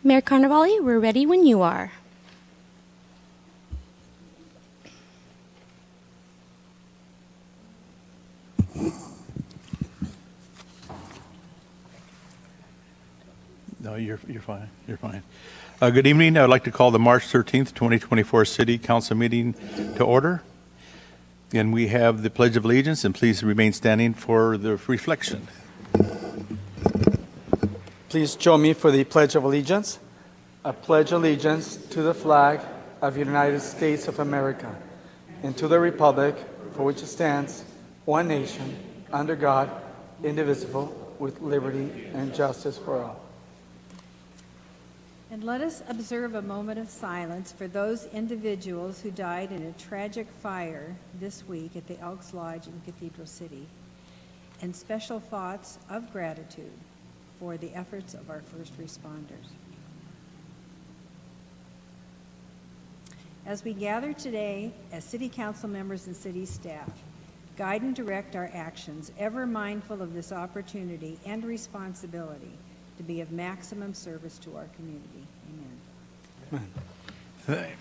Mayor Carnevale, we're ready when you are. No, you're fine. You're fine. Good evening. I would like to call the March 13th, 2024 City Council meeting to order. And we have the Pledge of Allegiance, and please remain standing for the reflection. Please join me for the Pledge of Allegiance. I pledge allegiance to the flag of the United States of America and to the republic for which it stands, one nation, under God, indivisible, with liberty and justice for all. And let us observe a moment of silence for those individuals who died in a tragic fire this week at the Elks Lodge in Cathedral City, and special thoughts of gratitude for the efforts of our first responders. As we gather today as City Council members and City staff, guide and direct our actions, ever mindful of this opportunity and responsibility to be of maximum service to our community. Amen.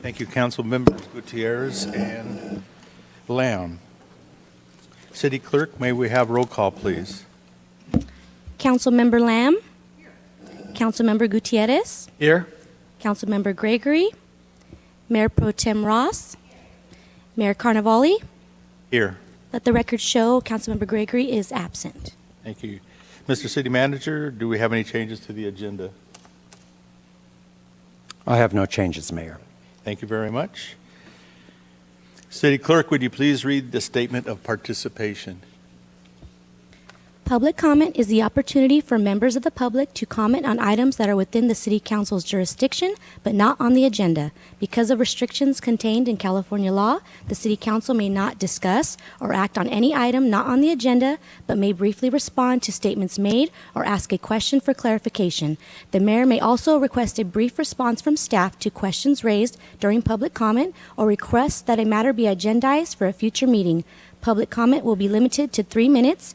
Thank you, Council Members Gutierrez and Lamb. City Clerk, may we have roll call, please? Councilmember Lamb. Councilmember Gutierrez. Here. Councilmember Gregory. Mayor Pro Tem Ross. Mayor Carnevale. Here. Let the record show Councilmember Gregory is absent. Thank you. Mr. City Manager, do we have any changes to the agenda? I have no changes, Mayor. Thank you very much. City Clerk, would you please read the statement of participation? Public comment is the opportunity for members of the public to comment on items that are within the City Council's jurisdiction, but not on the agenda. Because of restrictions contained in California law, the City Council may not discuss or act on any item not on the agenda, but may briefly respond to statements made or ask a question for clarification. The mayor may also request a brief response from staff to questions raised during public comment or request that a matter be agendized for a future meeting. Public comment will be limited to 3 minutes.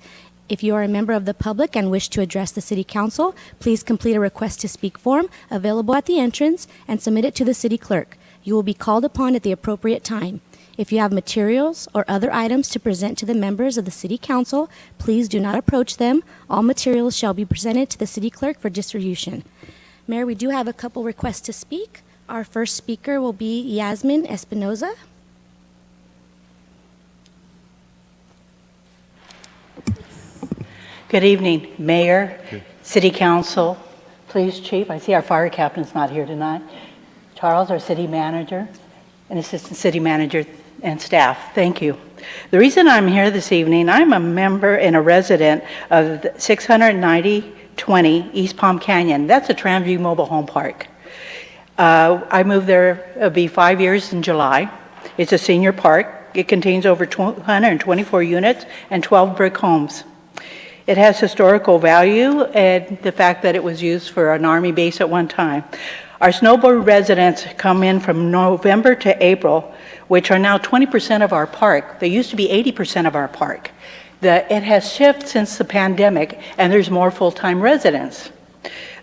If you are a member of the public and wish to address the City Council, please complete a request to speak form available at the entrance and submit it to the City Clerk. You will be called upon at the appropriate time. If you have materials or other items to present to the members of the City Council, please do not approach them. All materials shall be presented to the City Clerk for distribution. Mayor, we do have a couple requests to speak. Our first speaker will be Yasmin Espinoza. Good evening, Mayor, City Council, Police Chief. I see our fire captain's not here tonight. Charles, our City Manager, and Assistant City Manager and staff, thank you. The reason I'm here this evening, I'm a member and a resident of 69020 East Palm Canyon. That's a Transview Mobile Home Park. I moved there, it'll be 5 years in July. It's a senior park. It contains over 224 units and 12 brick homes. It has historical value and the fact that it was used for an Army base at one time. Our snowboard residents come in from November to April, which are now 20% of our park. They used to be 80% of our park. It has shifted since the pandemic, and there's more full-time residents.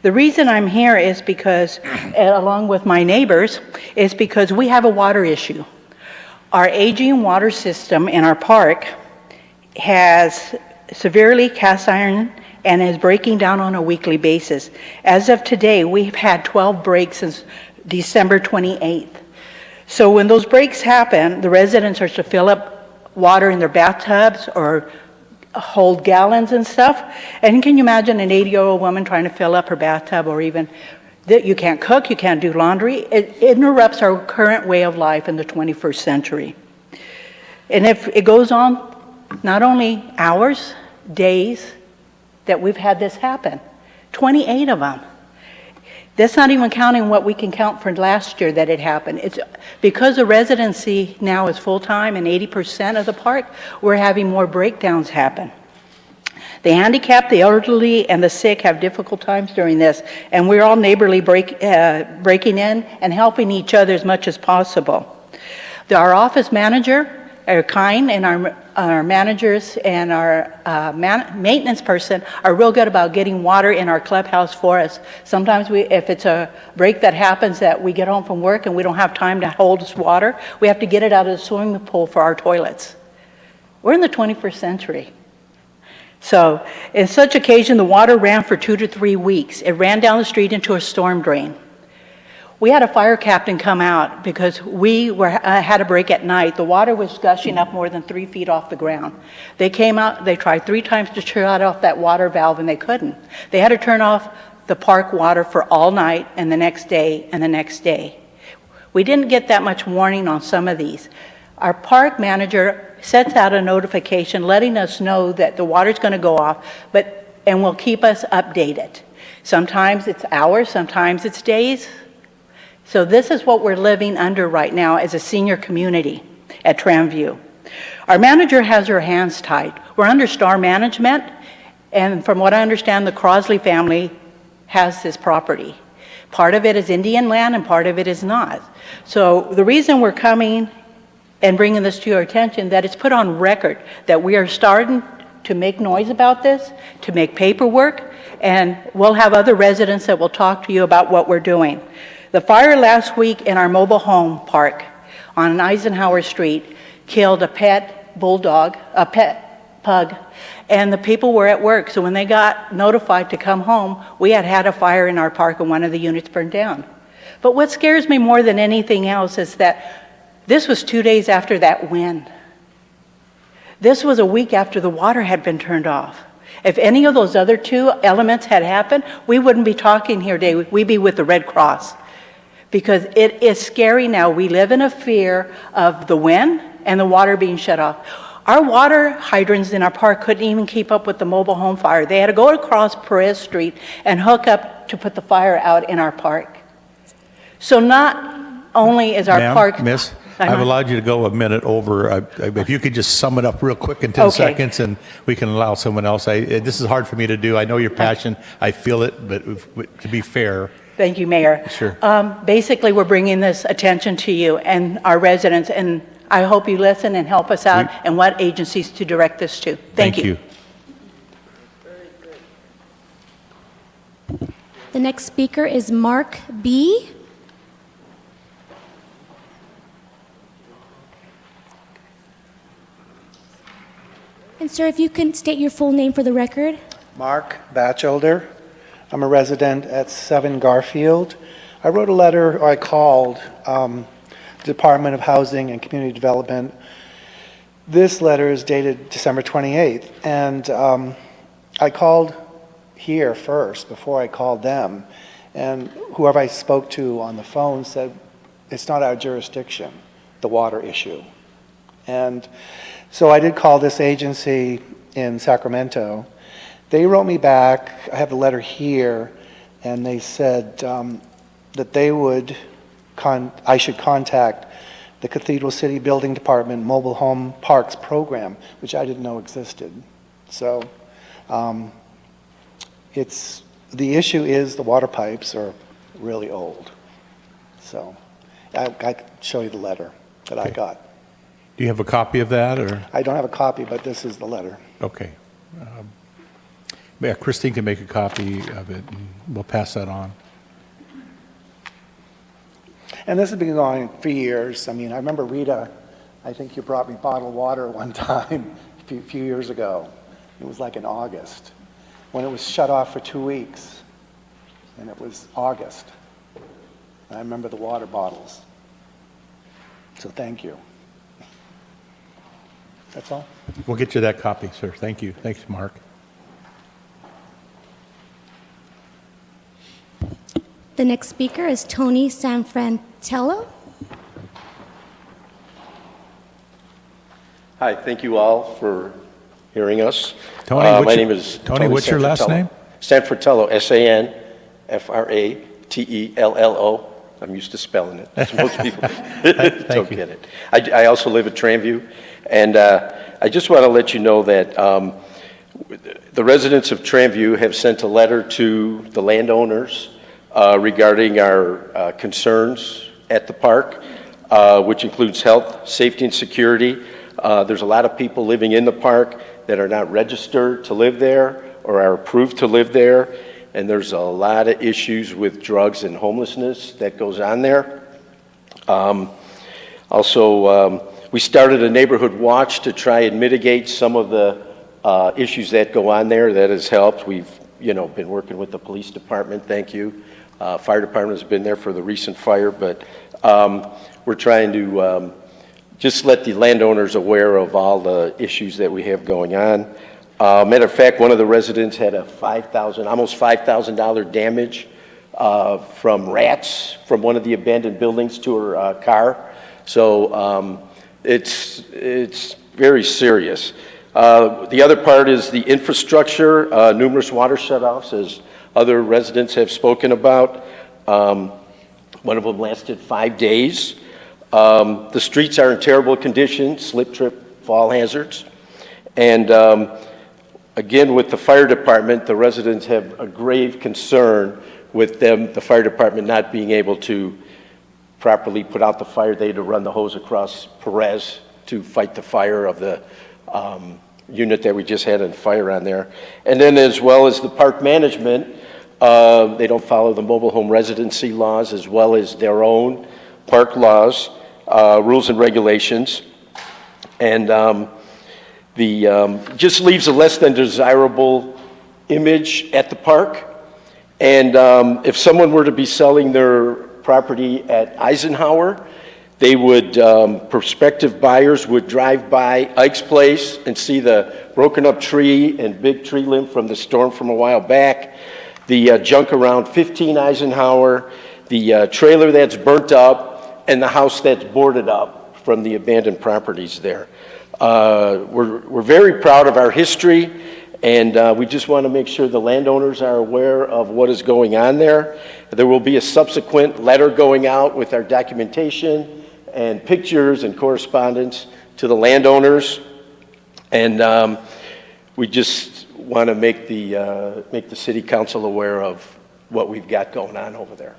The reason I'm here is because, along with my neighbors, is because we have a water issue. Our aging water system in our park has severely cast iron and is breaking down on a weekly basis. As of today, we've had 12 breaks since December 28th. So when those breaks happen, the residents are to fill up water in their bathtubs or hold gallons and stuff. And can you imagine an 80-year-old woman trying to fill up her bathtub, or even that you can't cook, you can't do laundry? It interrupts our current way of life in the 21st century. And if it goes on, not only hours, days that we've had this happen, 28 of them. That's not even counting what we can count for last year that it happened. It's because the residency now is full-time and 80% of the park, we're having more breakdowns happen. The handicapped, the elderly, and the sick have difficult times during this, and we're all neighborly breaking in and helping each other as much as possible. Our office manager kind, and our managers and our maintenance person are real good about getting water in our clubhouse for us. Sometimes if it's a break that happens that we get home from work and we don't have time to hold this water, we have to get it out of the swimming pool for our toilets. We're in the 21st century. So, in such occasion, the water ran for 2 to 3 weeks. It ran down the street into a storm drain. We had a fire captain come out because we had a break at night. The water was gushing up more than 3 feet off the ground. They came out, they tried 3 times to shut off that water valve, and they couldn't. They had to turn off the park water for all night and the next day and the next day. We didn't get that much warning on some of these. Our park manager sends out a notification letting us know that the water's going to go off, and will keep us updated. Sometimes it's hours, sometimes it's days. So this is what we're living under right now as a senior community at Tramview. Our manager has her hands tied. We're under Star Management, and from what I understand, the Crosley family has this property. Part of it is Indian land and part of it is not. So the reason we're coming and bringing this to your attention, that it's put on record that we are starting to make noise about this, to make paperwork, and we'll have other residents that will talk to you about what we're doing. The fire last week in our mobile home park on Eisenhower Street killed a pet bulldog, a pet pug, and the people were at work. So when they got notified to come home, we had a fire in our park and one of the units burned down. But what scares me more than anything else is that this was 2 days after that wind. This was a week after the water had been turned off. If any of those other 2 elements had happened, we wouldn't be talking here today. We'd be with the Red Cross. Because it is scary now. We live in a fear of the wind and the water being shut off. Our water hydrants in our park couldn't even keep up with the mobile home fire. They had to go across Perez Street and hook up to put the fire out in our park. So not only is our Ma'am, park... Miss, I've allowed you to go a minute over. If you could just sum it up real quick in 10 Okay. seconds, and we can allow someone else. This is hard for me to do. I know your passion. I feel it, but to be fair. Thank you, Mayor. Sure. Basically, we're bringing this attention to you and our residents, and I hope you listen and help us out and what agencies to direct this to. Thank you. The next speaker is Mark B. And sir, if you can state your full name for the record. Mark Batchelder. I'm a resident at 7 Garfield. I wrote a letter, or I called the Department of Housing and Community Development. This letter is dated December 28th, and I called here first before I called them, and whoever I spoke to on the phone said, it's not our jurisdiction, the water issue. And so I did call this agency in Sacramento. They wrote me back. I have the letter here, and they said that they would I should contact the Cathedral City Building Department Mobile Home Parks Program, which I didn't know existed. So the issue is the water pipes are really old. So I can show you the letter that I got. Do you have a copy of that, or? I don't have a copy, but this is the letter. Okay. Yeah, Christine can make a copy of it, and we'll pass that on. And this has been going on for years. I mean, I remember Rita, I think you brought me bottled water one time a few years ago. It was like in August, when it was shut off for 2 weeks, and it was August. And I remember the water bottles. So thank you. That's all. We'll get you that copy, sir. Thank you. Thanks, Mark. The next speaker is Tony Sanfrantello. Hi, thank you all for hearing us. Tony, my name is Tony, what's your last name? Sanfrantello, Sanfratello. I'm used to spelling it, as most people don't get it. I also live at Tramview, and I just want to let you know that the residents of Tramview have sent a letter to the landowners regarding our concerns at the park, which includes health, safety, and security. There's a lot of people living in the park that are not registered to live there or are approved to live there, and there's a lot of issues with drugs and homelessness that goes on there. We started a neighborhood watch to try and mitigate some of the issues that go on there. That has helped. We've, been working with the police department. Thank you. Fire department has been there for the recent fire, but we're trying to just let the landowners aware of all the issues that we have going on. Matter of fact, one of the residents had a almost $5,000 damage from rats from one of the abandoned buildings to her car. So it's very serious. The other part is the infrastructure, numerous water shutoffs, as other residents have spoken about. One of them lasted 5 days. The streets are in terrible condition, slip, trip, fall hazards. And again, with the fire department, the residents have a grave concern with the fire department not being able to properly put out the fire. They had to run the hose across Perez to fight the fire of the unit that we just had on fire on there. And then as well as the park management, they don't follow the mobile home residency laws as well as their own park laws, rules and regulations. And just leaves a less than desirable image at the park. And if someone were to be selling their property at Eisenhower, they would, prospective buyers would drive by Ike's Place and see the broken up tree and big tree limb from the storm from a while back, the junk around 15 Eisenhower, the trailer that's burnt up, and the house that's boarded up from the abandoned properties there. We're very proud of our history, and we just want to make sure the landowners are aware of what is going on there. There will be a subsequent letter going out with our documentation and pictures and correspondence to the landowners, and we just want to make the city council aware of what we've got going on over there.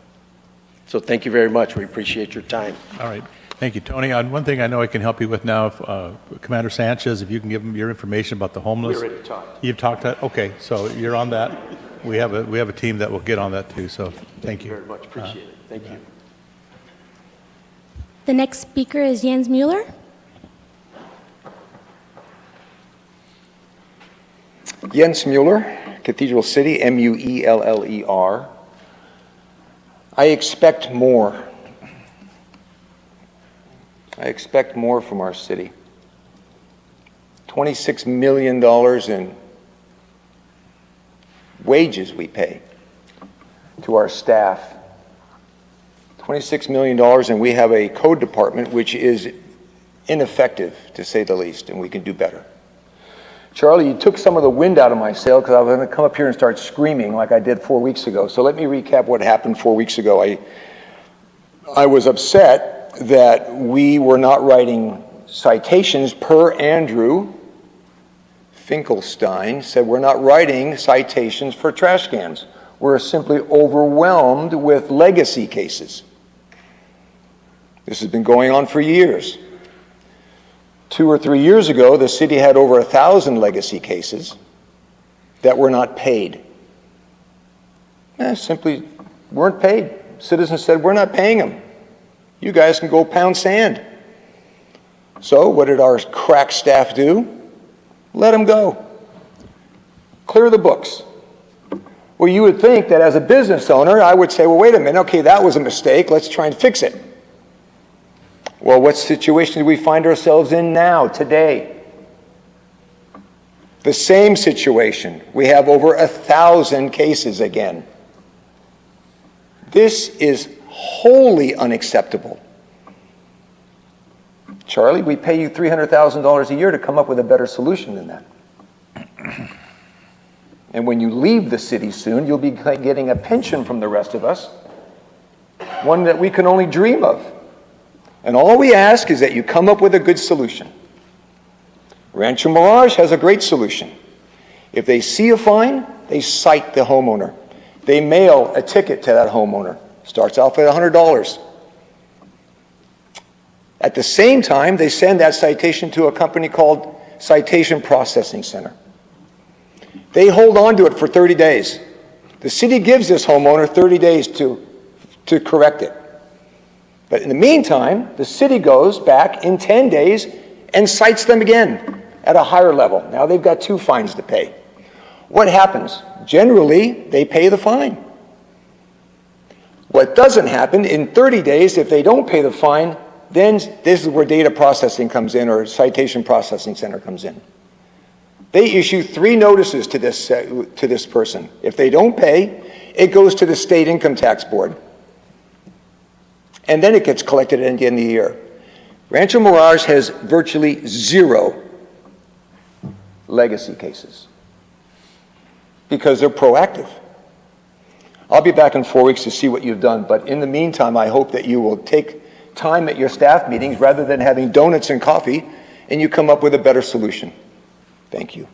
So thank you very much. We appreciate your time. All right. Thank you, Tony. One thing I know I can help you with now, Commander Sanchez, if you can give him your information about the homeless. We already talked. You've talked that? Okay, so you're on that. We have a team that will get on that too, so thank you. Very much. Appreciate it. Thank you. The next speaker is Jens Mueller. Jens Mueller, Cathedral City, M-U-E-L-L-E-R. I expect more. I expect more from our city. $26 million in wages we pay to our staff. $26 million, and we have a code department which is ineffective, to say the least, and we can do better. Charlie, you took some of the wind out of my sail because I was going to come up here and start screaming like I did 4 weeks ago. So let me recap what happened 4 weeks ago. I was upset that we were not writing citations per Andrew Finkelstein said we're not writing citations for trash cans. We're simply overwhelmed with legacy cases. This has been going on for years. 2 or 3 years ago, the city had over 1,000 legacy cases that were not paid. Simply weren't paid. Citizens said, we're not paying them. You guys can go pound sand. So what did our crack staff do? Let them go. Clear the books. Well, you would think that as a business owner, I would say, well, wait a minute, okay, that was a mistake. Let's try and fix it. Well, what situation do we find ourselves in now, today? The same situation. We have over 1,000 cases again. This is wholly unacceptable. Charlie, we pay you $300,000 a year to come up with a better solution than that. And when you leave the city soon, you'll be getting a pension from the rest of us, one that we can only dream of. And all we ask is that you come up with a good solution. Rancho Mirage has a great solution. If they see a fine, they cite the homeowner. They mail a ticket to that homeowner. Starts off at $100. At the same time, they send that citation to a company called Citation Processing Center. They hold on to it for 30 days. The city gives this homeowner 30 days to correct it. But in the meantime, the city goes back in 10 days and cites them again at a higher level. Now they've got 2 fines to pay. What happens? Generally, they pay the fine. What doesn't happen, in 30 days, if they don't pay the fine, then this is where data processing comes in, or citation processing center comes in. They issue 3 notices to this person. If they don't pay, it goes to the state income tax board. And then it gets collected at the end of the year. Rancho Mirage has virtually 0 legacy cases because they're proactive. I'll be back in 4 weeks to see what you've done, but in the meantime, I hope that you will take time at your staff meetings rather than having donuts and coffee, and you come up with a better solution. Thank you.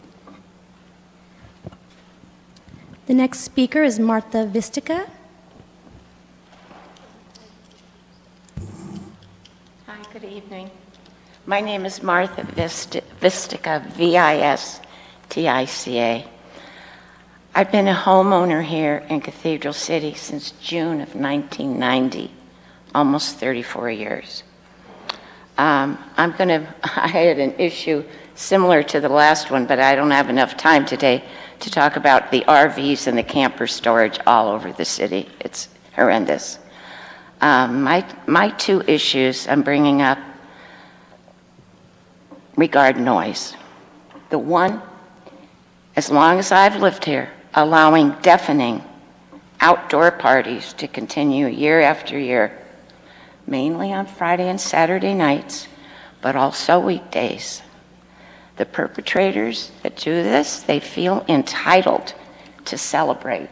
The next speaker is Martha Vistica. Hi, good evening. My name is Martha Vistica, V-I-S-T-I-C-A. I've been a homeowner here in Cathedral City since June of 1990, almost 34 years. I had an issue similar to the last one, but I don't have enough time today to talk about the RVs and the camper storage all over the city. It's horrendous. My 2 issues I'm bringing up regard noise. The one, as long as I've lived here, allowing deafening outdoor parties to continue year after year, mainly on Friday and Saturday nights, but also weekdays. The perpetrators that do this, they feel entitled to celebrate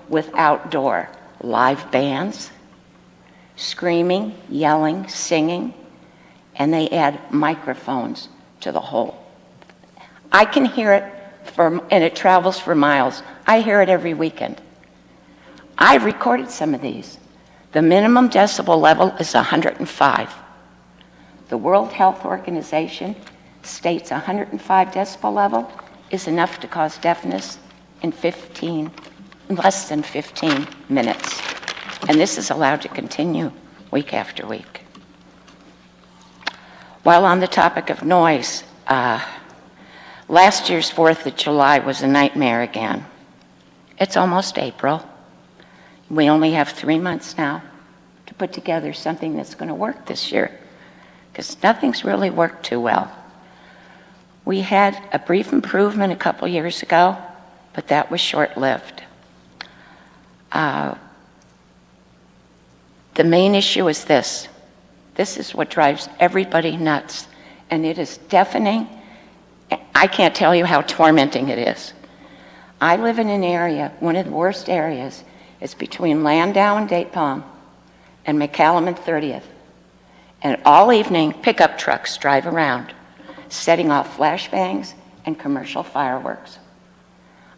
with outdoor live bands, screaming, yelling, singing, and they add microphones to the whole. I can hear it, and it travels for miles. I hear it every weekend. I've recorded some of these. The minimum decibel level is 105. The World Health Organization states 105 decibel level is enough to cause deafness in less than 15 minutes. And this is allowed to continue week after week. While on the topic of noise, last year's 4th of July was a nightmare again. It's almost April. We only have 3 months now to put together something that's going to work this year, because nothing's really worked too well. We had a brief improvement a couple years ago, but that was short-lived. The main issue is this. This is what drives everybody nuts, and it is deafening. I can't tell you how tormenting it is. I live in an area, one of the worst areas, is between Landau and Date Palm and McCallum and 30th. And all evening, pickup trucks drive around, setting off flashbangs and commercial fireworks.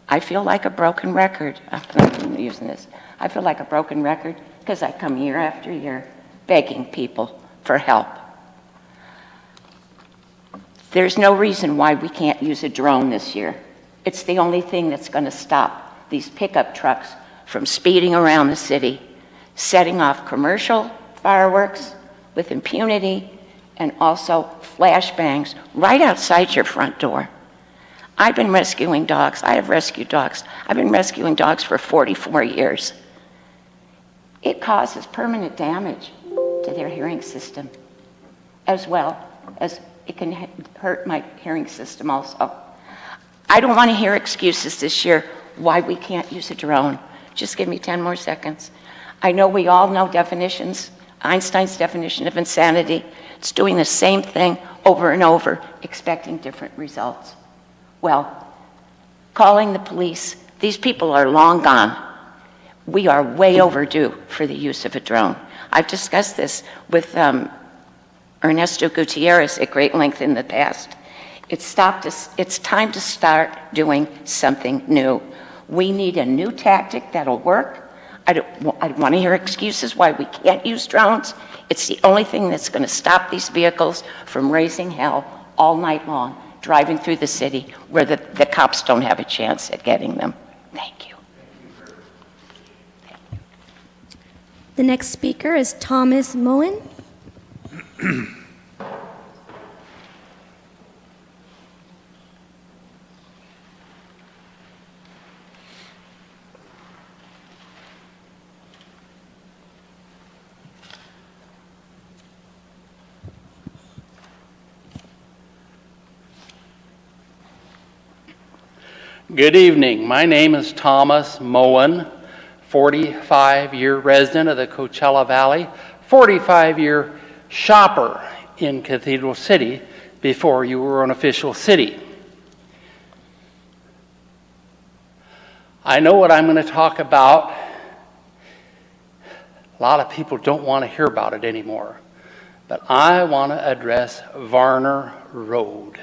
I feel like a broken record. I'm using this. I feel like a broken record because I come year after year begging people for help. There's no reason why we can't use a drone this year. It's the only thing that's going to stop these pickup trucks from speeding around the city, setting off commercial fireworks with impunity and also flashbangs right outside your front door. I've been rescuing dogs. I have rescued dogs. I've been rescuing dogs for 44 years. It causes permanent damage to their hearing system, as well as it can hurt my hearing system also. I don't want to hear excuses this year why we can't use a drone. Just give me 10 more seconds. I know we all know definitions, Einstein's definition of insanity. It's doing the same thing over and over, expecting different results. Well, calling the police, these people are long gone. We are way overdue for the use of a drone. I've discussed this with Ernesto Gutierrez at great length in the past. It's time to start doing something new. We need a new tactic that'll work. I don't want to hear excuses why we can't use drones. It's the only thing that's going to stop these vehicles from raising hell all night long, driving through the city where the cops don't have a chance at getting them. Thank you. The next speaker is Thomas Moen. Good evening. My name is Thomas Moen, 45-year resident of the Coachella Valley, 45-year shopper in Cathedral City before you were an official city. I know what I'm going to talk about. A lot of people don't want to hear about it anymore, but I want to address Varner Road.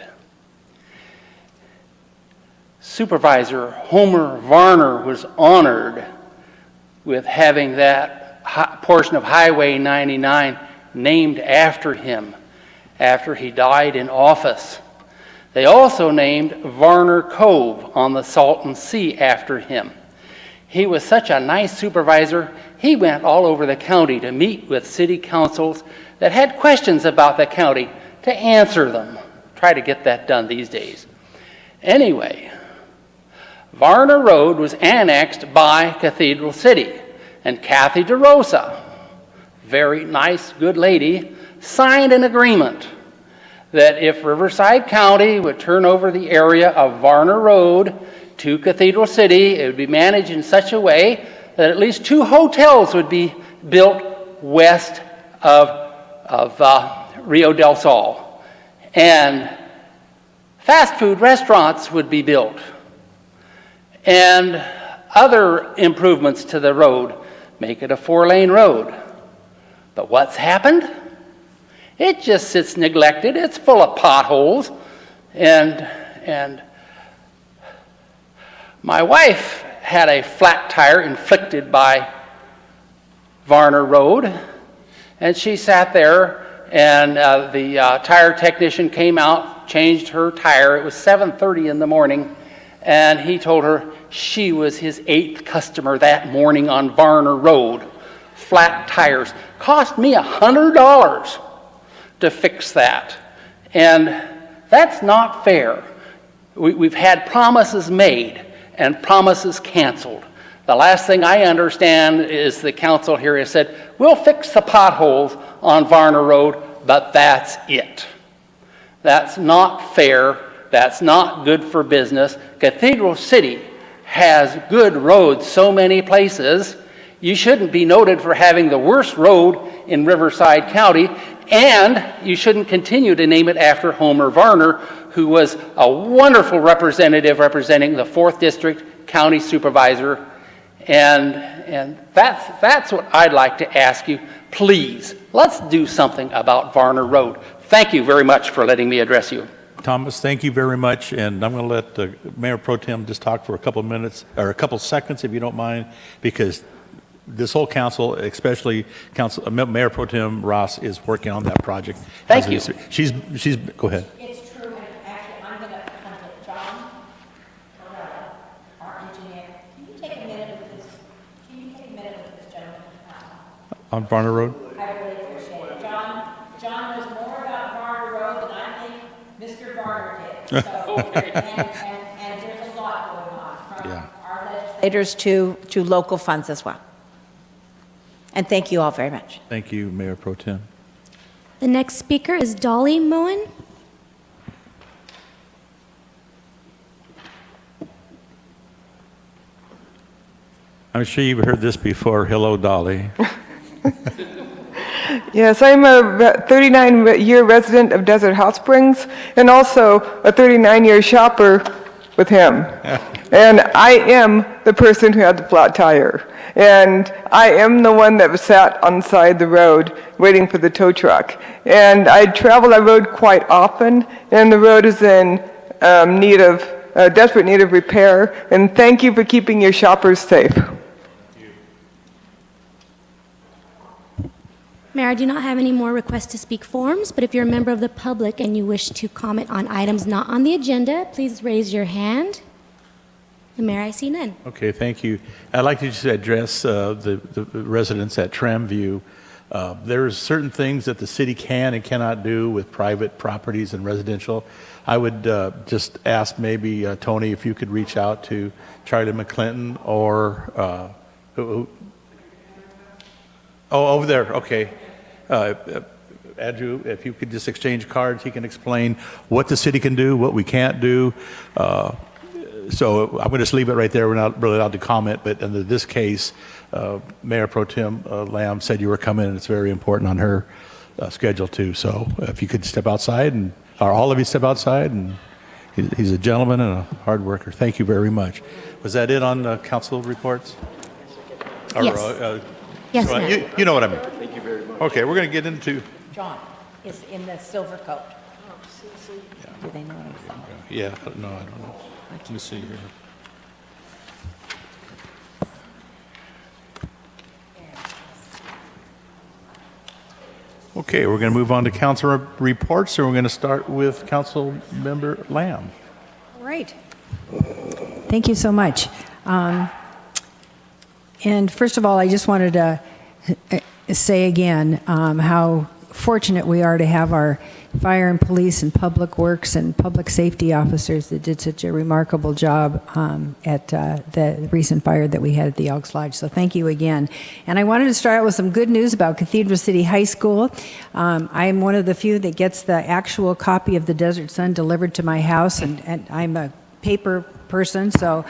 Supervisor Homer Varner was honored with having that portion of Highway 99 named after him after he died in office. They also named Varner Cove on the Salton Sea after him. He was such a nice supervisor, he went all over the county to meet with city councils that had questions about the county to answer them. Try to get that done these days. Anyway, Varner Road was annexed by Cathedral City, and Kathy DeRosa, very nice, good lady, signed an agreement that if Riverside County would turn over the area of Varner Road to Cathedral City, it would be managed in such a way that at least 2 hotels would be built west of Rio del Sol, and fast food restaurants would be built, and other improvements to the road, make it a 4-lane road. But what's happened? It just sits neglected. It's full of potholes. And my wife had a flat tire inflicted by Varner Road, and she sat there, and the tire technician came out, changed her tire. It was 7:30 in the morning. And he told her she was his 8th customer that morning on Varner Road. Flat tires. Cost me $100 to fix that. And that's not fair. We've had promises made and promises canceled. The last thing I understand is the council here has said, we'll fix the potholes on Varner Road, but that's it. That's not fair. That's not good for business. Cathedral City has good roads so many places. You shouldn't be noted for having the worst road in Riverside County, and you shouldn't continue to name it after Homer Varner, who was a wonderful representative representing the 4th District County Supervisor. And that's what I'd like to ask you. Please, let's do something about Varner Road. Thank you very much for letting me address you. Thomas, thank you very much, and I'm going to let the Mayor Pro Tem just talk for a couple of minutes, or a couple seconds, if you don't mind, because this whole council, especially Mayor Pro Tem Ross, is working on that project. Thank you. She's, go ahead. It's true, and actually, I'm going to come to John Corrella, our engineer. Can you take a minute with this gentleman? On Varner Road? I really appreciate it. John knows more about Varner Road than I think Mr. Varner did. So, and there's a lot going on from our legislators to local funds as well. And thank you all very much. Thank you, Mayor Pro Tem. The next speaker is Dolly Moen. I'm sure you've heard this before. Hello, Dolly. Yes, I'm a 39-year resident of Desert Hot Springs and also a 39-year shopper with him. And I am the person who had the flat tire. And I am the one that was sat on the side of the road waiting for the tow truck. And I travel that road quite often, and the road is in desperate need of repair. And thank you for keeping your shoppers safe. Mayor, I do not have any more requests to speak forms, but if you're a member of the public and you wish to comment on items not on the agenda, please raise your hand. And Mayor, I see none. Okay, thank you. I'd like to just address the residents at Tramview. There's certain things that the city can and cannot do with private properties and residential. I would just ask maybe, Tony, if you could reach out to Charlie McClinton or, over there, okay. Andrew, if you could just exchange cards, he can explain what the city can do, what we can't do. So I'm going to just leave it right there. We're not really allowed to comment, but in this case, Mayor Pro Tem Lamb said you were coming, and it's very important on her schedule too. So if you could step outside, or all of you step outside, and he's a gentleman and a hard worker. Thank you very much. Was that it on council reports? Yes. Yes, so, ma'am. you know what I mean. Thank you very much. Okay, we're going to get into. John is in the silver coat. Do they know what I'm saying? Yeah, no, I don't know. Let me see here. Okay, we're going to move on to council reports, and we're going to start with Council Member Lamb. All right. Thank you so much. And first of all, I just wanted to say again how fortunate we are to have our fire and police and public works and public safety officers that did such a remarkable job at the recent fire that we had at the Elks Lodge. So thank you again. And I wanted to start out with some good news about Cathedral City High School. I'm one of the few that gets the actual copy of the Desert Sun delivered to my house, and I'm a paper person, so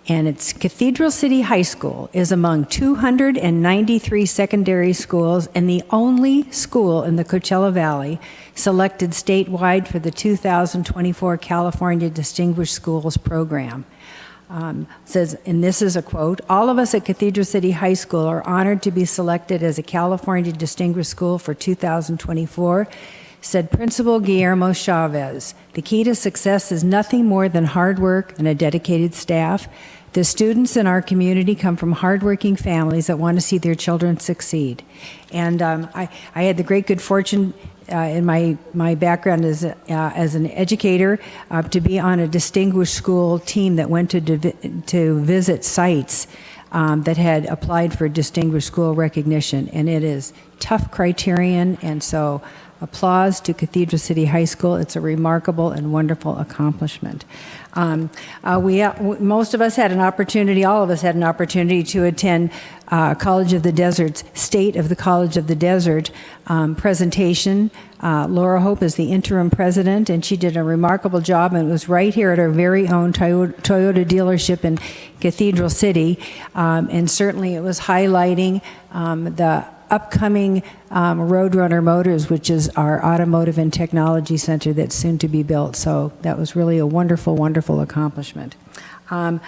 and it's Cathedral City High School is among 293 secondary schools and the only school in the Coachella Valley selected statewide for the 2024 California Distinguished Schools Program. Says, and this is a quote, "All of us at Cathedral City High School are honored to be selected as a California Distinguished School for 2024, said Principal Guillermo Chavez. The key to success is nothing more than hard work and a dedicated staff. The students in our community come from hardworking families that want to see their children succeed." And I had the great good fortune in my background as an educator to be on a distinguished school team that went to visit sites that had applied for distinguished school recognition. And it is tough criterion, and so applause to Cathedral City High School. It's a remarkable and wonderful accomplishment. Most of us had an opportunity, all of us had an opportunity to attend College of the Desert's State of the College of the Desert presentation. Laura Hope is the interim president, and she did a remarkable job, and it was right here at our very own Toyota dealership in Cathedral City. And certainly it was highlighting the upcoming Roadrunner Motors, which is our automotive and technology center that's soon to be built. So that was really a wonderful, wonderful accomplishment. I'll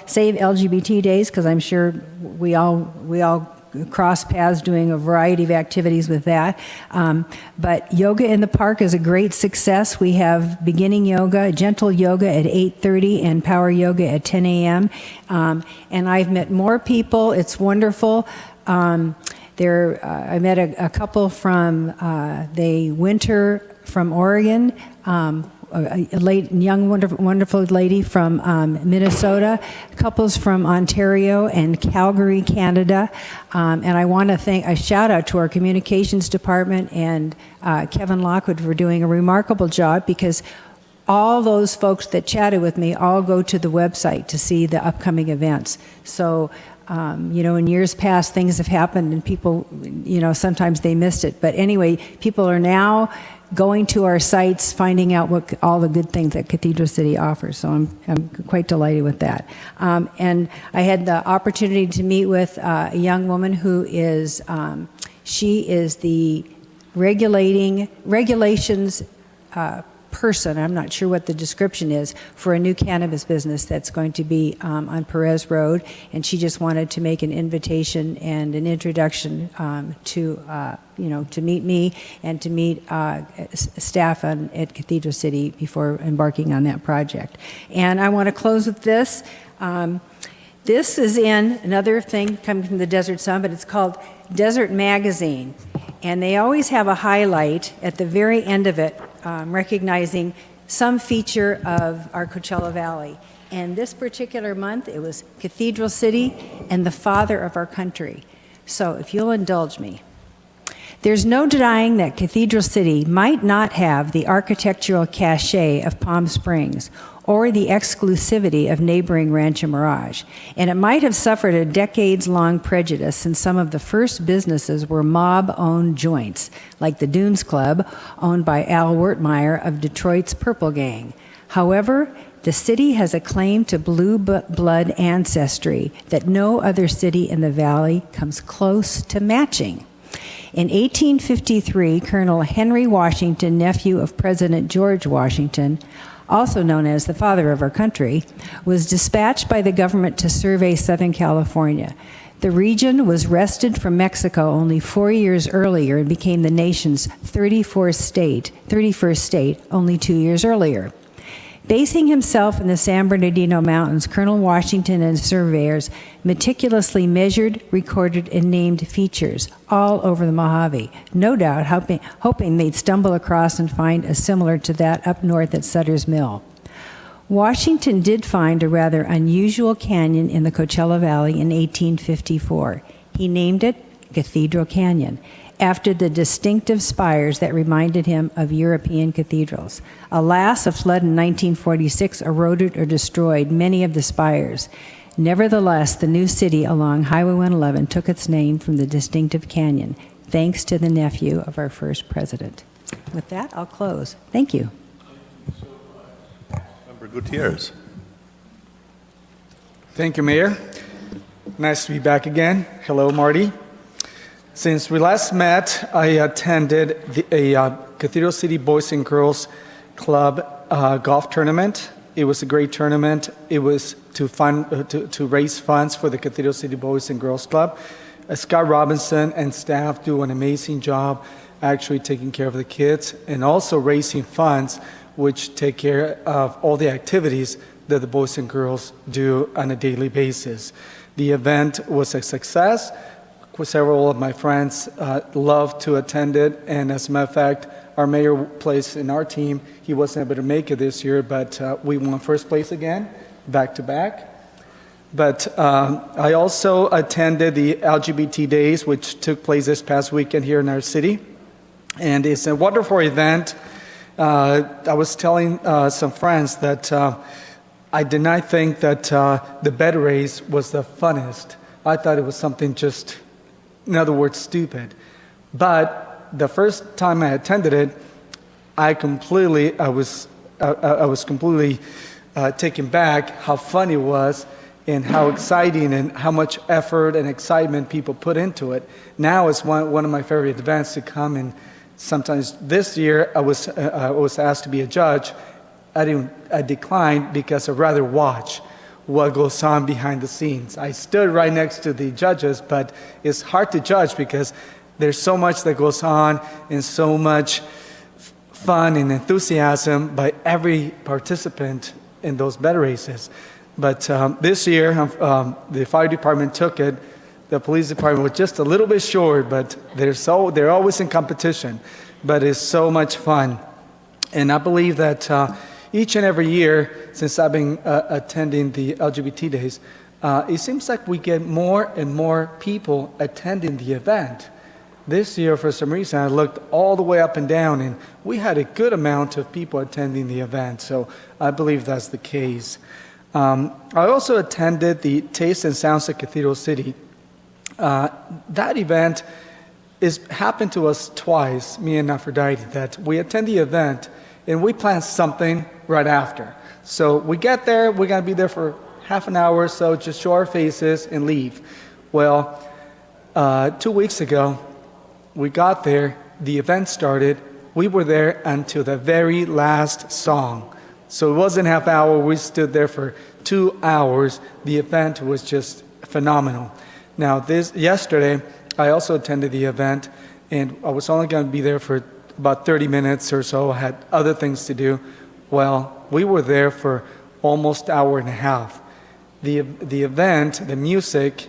save LGBT days because I'm sure we all cross paths doing a variety of activities with that. But Yoga in the Park is a great success. We have beginning yoga, gentle yoga at 8:30 and power yoga at 10 a.m. And I've met more people. It's wonderful. I met a couple from they winter from Oregon, young wonderful lady from Minnesota, couples from Ontario and Calgary, Canada, and I want to thank a shout out to our communications department and Kevin Lockwood for doing a remarkable job, because all those folks that chatted with me all go to the website to see the upcoming events. So in years past, things have happened and people, sometimes they missed it. But anyway, people are now going to our sites, finding out what all the good things that Cathedral City offers. So I'm quite delighted with that. And I had the opportunity to meet with a young woman who is, she is the regulations person, I'm not sure what the description is, for a new cannabis business that's going to be on Perez Road, and she just wanted to make an invitation and an introduction to meet me and to meet staff at Cathedral City before embarking on that project. And I want to close with this. This is in another thing coming from the Desert Sun, but it's called Desert Magazine. And they always have a highlight at the very end of it, recognizing some feature of our Coachella Valley. And this particular month, it was Cathedral City and the father of our country. So if you'll indulge me. There's no denying that Cathedral City might not have the architectural cachet of Palm Springs or the exclusivity of neighboring Rancho Mirage, and it might have suffered a decades-long prejudice since some of the first businesses were mob-owned joints, like the Dunes Club, owned by Al Wertmeyer of Detroit's Purple Gang. However, the city has a claim to blue blood ancestry that no other city in the valley comes close to matching. In 1853, Colonel Henry Washington, nephew of President George Washington, also known as the father of our country, was dispatched by the government to survey Southern California. The region was wrested from Mexico only 4 years earlier and became the nation's 31st state only 2 years earlier. Basing himself in the San Bernardino Mountains, Colonel Washington and surveyors meticulously measured, recorded, and named features all over the Mojave, no doubt hoping they'd stumble across and find a similar to that up north at Sutter's Mill. Washington did find a rather unusual canyon in the Coachella Valley in 1854. He named it Cathedral Canyon, after the distinctive spires that reminded him of European cathedrals. Alas, a flood in 1946 eroded or destroyed many of the spires. Nevertheless, the new city along Highway 111 took its name from the distinctive canyon, thanks to the nephew of our first president. With that, I'll close. Thank you. Member Gutierrez. Thank you, Mayor. Nice to be back again. Hello, Marty. Since we last met, I attended a Cathedral City Boys and Girls Club golf tournament. It was a great tournament. It was to raise funds for the Cathedral City Boys and Girls Club. Scott Robinson and staff do an amazing job actually taking care of the kids and also raising funds which take care of all the activities that the boys and girls do on a daily basis. The event was a success. Several of my friends loved to attend it, and as a matter of fact, our mayor plays in our team. He wasn't able to make it this year, but we won first place again, back to back. But I also attended the LGBT Days, which took place this past weekend here in our city, and it's a wonderful event. I was telling some friends that I did not think that the bed race was the funnest. I thought it was something just, in other words, stupid. But the first time I attended it, I was completely taken back how fun it was and how exciting and how much effort and excitement people put into it. Now it's one of my favorite events to come, and sometimes this year I was asked to be a judge. I declined because I'd rather watch what goes on behind the scenes. I stood right next to the judges, but it's hard to judge because there's so much that goes on and so much fun and enthusiasm by every participant in those bed races. But this year, the fire department took it. The police department was just a little bit short, but they're always in competition. But it's so much fun. And I believe that each and every year, since I've been attending the LGBT Days, it seems like we get more and more people attending the event. This year, for some reason, I looked all the way up and down, and we had a good amount of people attending the event, so I believe that's the case. I also attended the Taste and Sounds of Cathedral City. That event happened to us twice, me and Aphrodite, that we attend the event, and we plan something right after. So we get there, we're going to be there for half an hour or so, just show our faces and leave. Well, 2 weeks ago, we got there, the event started, we were there until the very last song. So it wasn't half hour, we stood there for 2 hours. The event was just phenomenal. Now, yesterday, I also attended the event, and I was only going to be there for about 30 minutes or so. I had other things to do. Well, we were there for almost an hour and a half. The event, the music,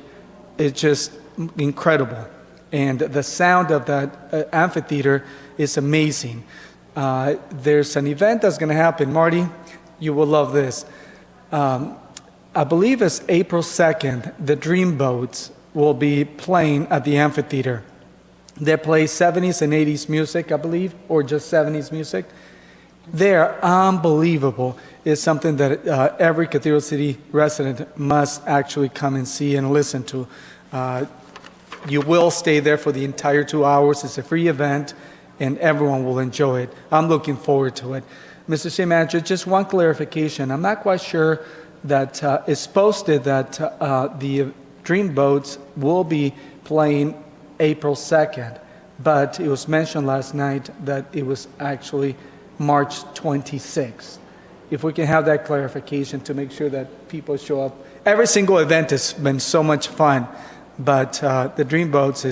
is just incredible. And the sound of that amphitheater is amazing. There's an event that's going to happen. Marty, you will love this. I believe it's April 2nd, the Dreamboats will be playing at the amphitheater. They play 70s and 80s music, I believe, or just 70s music. They're unbelievable. It's something that every Cathedral City resident must actually come and see and listen to. You will stay there for the entire 2 hours. It's a free event, and everyone will enjoy it. I'm looking forward to it. Mr. City Manager, just one clarification. I'm not quite sure that it's posted that the Dreamboats will be playing April 2nd, but it was mentioned last night that it was actually March 26th. If we can have that clarification to make sure that people show up. Every single event has been so much fun, but the Dreamboats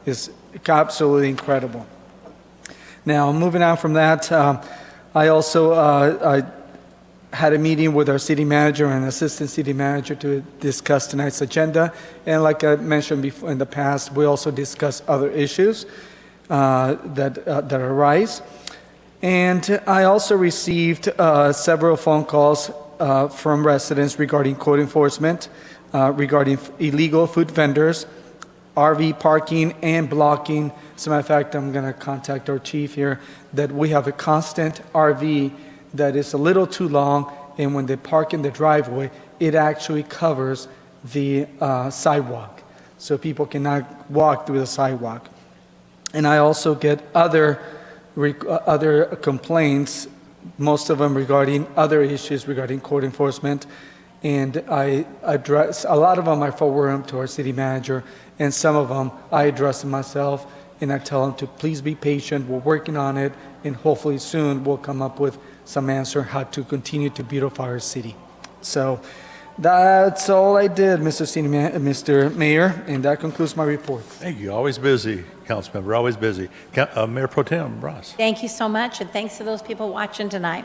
is absolutely incredible. Now, moving on from that, I also I had a meeting with our city manager and assistant city manager to discuss tonight's agenda. And like I mentioned before in the past, we also discuss other issues that arise. And I also received several phone calls from residents regarding code enforcement, regarding illegal food vendors, RV parking and blocking. As a matter of fact, I'm going to contact our chief here that we have a constant RV that is a little too long, and when they park in the driveway, it actually covers the sidewalk, so people cannot walk through the sidewalk. And I also get other complaints, most of them regarding other issues regarding code enforcement, and I address a lot of them. I forward them to our city manager, and some of them I address them myself, and I tell them to please be patient. We're working on it, and hopefully soon we'll come up with some answer how to continue to beautify our city. So that's all I did, Mr. Mayor, and that concludes my report. Thank you. Always busy, Councilmember, always busy. Mayor Pro Tem Ross. Thank you so much, and thanks to those people watching tonight.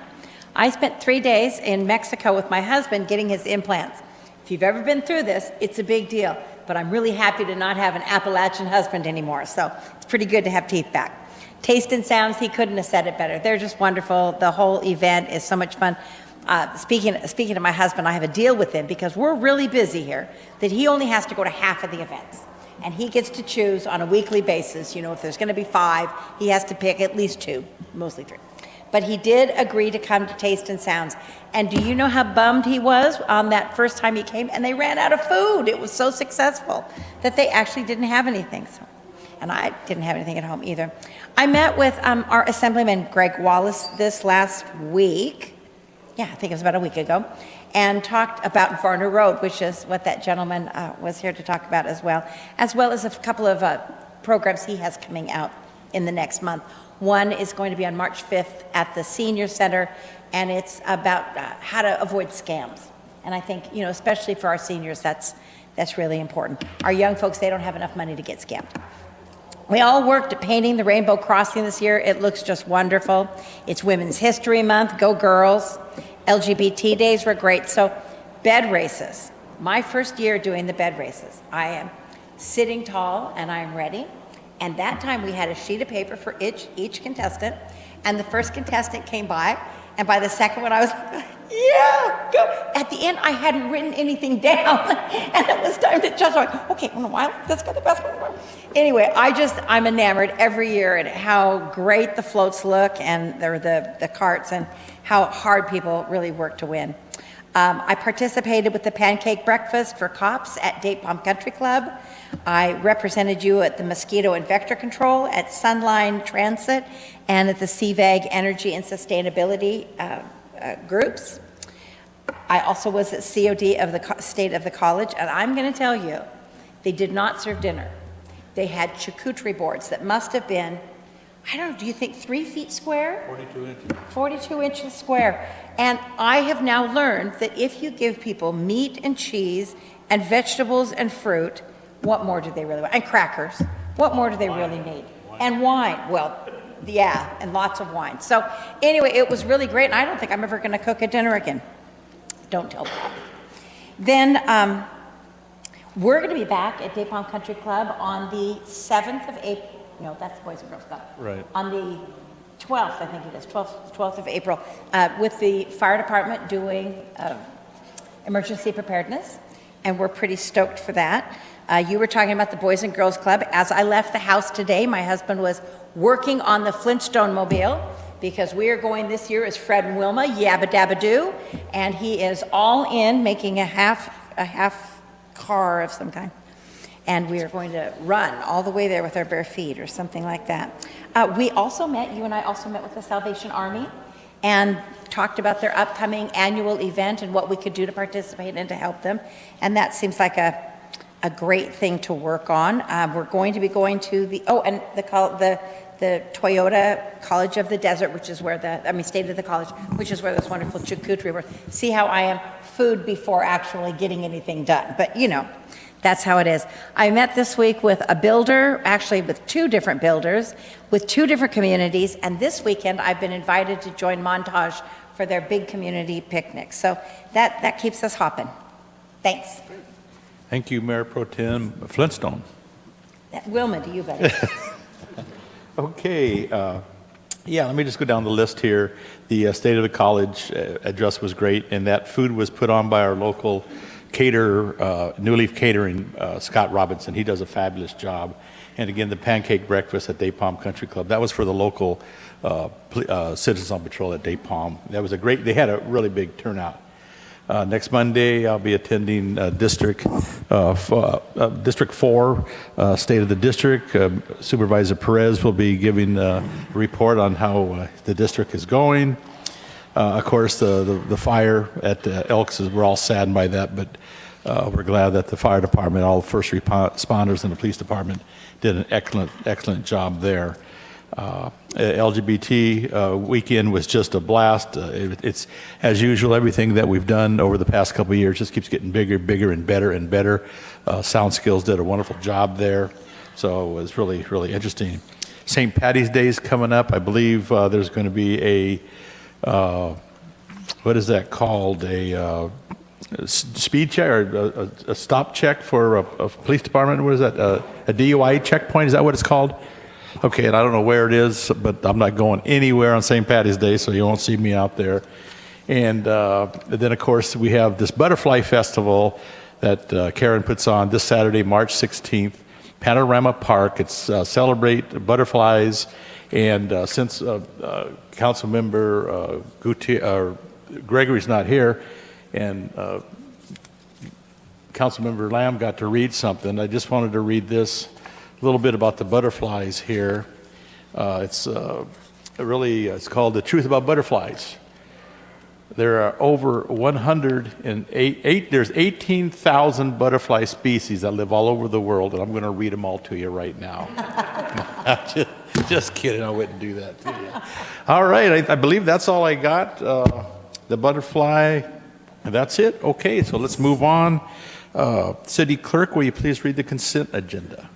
I spent 3 days in Mexico with my husband getting his implants. If you've ever been through this, it's a big deal, but I'm really happy to not have an Appalachian husband anymore, so it's pretty good to have teeth back. Taste and Sounds, he couldn't have said it better. They're just wonderful. The whole event is so much fun. Speaking to my husband, I have a deal with him because we're really busy here that he only has to go to half of the events. And he gets to choose on a weekly basis. You know, if there's going to be 5, he has to pick at least 2, mostly 3. But he did agree to come to Taste and Sounds. And do you know how bummed he was on that first time he came? And they ran out of food. It was so successful that they actually didn't have anything. And I didn't have anything at home either. I met with our Assemblyman Greg Wallace this last week. Yeah, I think it was about a week ago. And talked about Varner Road, which is what that gentleman was here to talk about as well as a couple of programs he has coming out in the next month. One is going to be on March 5th at the Senior Center, and it's about how to avoid scams. And I think, you know, especially for our seniors, that's really important. Our young folks, they don't have enough money to get scammed. We all worked at painting the Rainbow Crossing this year. It looks just wonderful. It's Women's History Month. Go girls. LGBT days were great. So bed races. My first year doing the bed races. I am sitting tall and I'm ready. And that time we had a sheet of paper for each contestant. And the first contestant came by. And by the second one, I was like, yeah, go. At the end, I hadn't written anything down. And it was time to just like, okay, let's get the best one. Anyway, I'm enamored every year at how great the floats look and the carts and how hard people really work to win. I participated with the pancake breakfast for cops at Date Palm Country Club. I represented you at the mosquito and vector control at Sunline Transit and at the CVAG Energy and Sustainability groups. I also was at COD of the State of the College, and I'm going to tell you, they did not serve dinner. They had charcuterie boards that must have been, I don't know, do you think 3 feet square? 42 inches. 42 inches square. And I have now learned that if you give people meat and cheese and vegetables and fruit, what more do they really want? And crackers. What more do they really need? And wine. Well, yeah, and lots of wine. So anyway, it was really great, and I don't think I'm ever going to cook a dinner again. Don't tell Bob. Then we're going to be back at Day Palm Country Club on the 7th of April. No, that's the Boys and Girls Club. Right. On the 12th, I think it is, 12th of April, with the fire department doing emergency preparedness, and we're pretty stoked for that. You were talking about the Boys and Girls Club. As I left the house today, my husband was working on the Flintstone mobile, because we are going this year as Fred and Wilma, Yabba Dabba Doo, and he is all in making a half car of some kind. And we are going to run all the way there with our bare feet or something like that. You and I also met with the Salvation Army and talked about their upcoming annual event and what we could do to participate and to help them. And that seems like a great thing to work on. We're going to be going to the Toyota College of the Desert, which is where State of the College, which is where this wonderful charcuterie were. See how I am food before actually getting anything done. But, that's how it is. I met this week with a builder, actually with 2 different builders, with 2 different communities, and this weekend I've been invited to join Montage for their big community picnic. So that keeps us hopping. Thanks. Thank you, Mayor Pro Tem Flintstone. Wilma, to you, buddy. Okay, let me just go down the list here. The State of the College address was great, and that food was put on by our local caterer, New Leaf Catering, Scott Robinson. He does a fabulous job. And again, the pancake breakfast at Day Palm Country Club, that was for the local citizens on patrol at Day Palm. That was they had a really big turnout. Next Monday, I'll be attending District 4, State of the District. Supervisor Perez will be giving a report on how the district is going. Of course, the fire at Elks, we're all saddened by that, but we're glad that the fire department, all the first responders and the police department did an excellent job there. LGBT weekend was just a blast. It's, as usual, everything that we've done over the past couple of years just keeps getting bigger and better. Sound Skills did a wonderful job there, so it was really interesting. St. Patty's Day is coming up. I believe there's going to be a what is that called? A speed check or a stop check for a police department? What is that? A DUI checkpoint? Is that what it's called? Okay, and I don't know where it is, but I'm not going anywhere on St. Patty's Day, so you won't see me out there. And then, of course, we have this Butterfly Festival that Karen puts on this Saturday, March 16th, Panorama Park. It's Celebrate Butterflies. And since Councilmember Gregory's not here, and Councilmember Lamb got to read something, I just wanted to read this a little bit about the butterflies here. It's called The Truth About Butterflies. There are over 108, there's 18,000 butterfly species that live all over the world, and I'm going to read them all to you right now. Just kidding, I wouldn't do that to you. All right, I believe that's all I got. The butterfly, that's it? Okay, so let's move on. City Clerk, will you please read the consent agenda?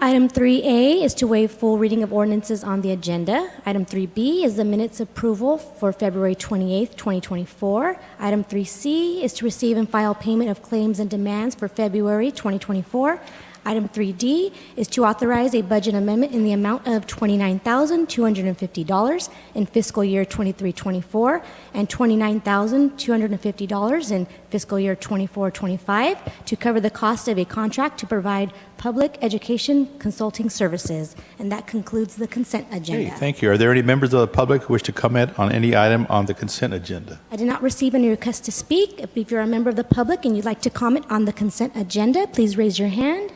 Item 3A is to waive full reading of ordinances on the agenda. Item 3B is the minutes approval for February 28th, 2024. Item 3C is to receive and file payment of claims and demands for February 2024. Item 3D is to authorize a budget amendment in the amount of $29,250 in fiscal year 23-24 and $29,250 in fiscal year 24-25 to cover the cost of a contract to provide public education consulting services. And that concludes the consent agenda. Okay, thank you. Are there any members of the public who wish to comment on any item on the consent agenda? I did not receive any requests to speak. If you're a member of the public and you'd like to comment on the consent agenda, please raise your hand.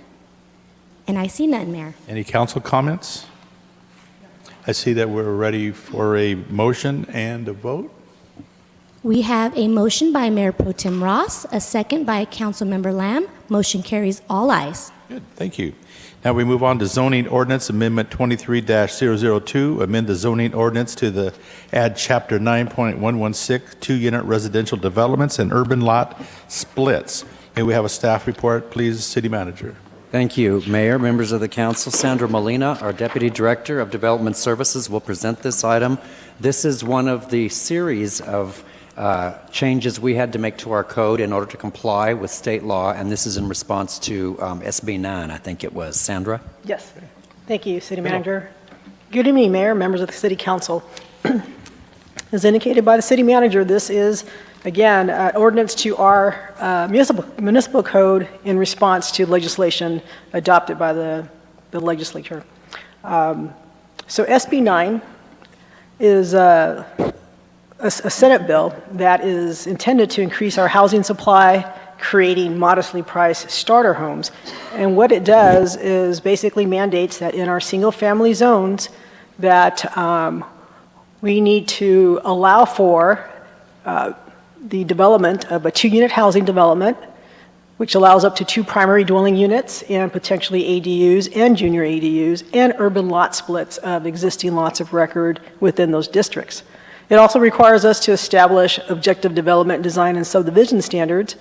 And I see none, Mayor. Any council comments? I see that we're ready for a motion and a vote. We have a motion by Mayor Pro Tem Ross, a second by Councilmember Lamb. Motion carries all ayes. Good, thank you. Now we move on to zoning ordinance amendment 23-002, amend the zoning ordinance to add chapter 9.116, 2-unit residential developments and urban lot splits. May we have a staff report, please, City Manager? Thank you, Mayor, members of the council. Sandra Molina, our Deputy Director of Development Services, will present this item. This is one of the series of changes we had to make to our code in order to comply with state law, and this is in response to SB 9, I think it was. Sandra? Yes. Thank you, City Manager. Good evening, Mayor, members of the City Council. As indicated by the City Manager, this is, again, ordinance to our municipal code in response to legislation adopted by the legislature. So SB 9 is a Senate bill that is intended to increase our housing supply, creating modestly priced starter homes. And what it does is basically mandates that in our single-family zones that we need to allow for the development of a two-unit housing development, which allows up to 2 primary dwelling units and potentially ADUs and junior ADUs, and urban lot splits of existing lots of record within those districts. It also requires us to establish objective development, design, and subdivision standards.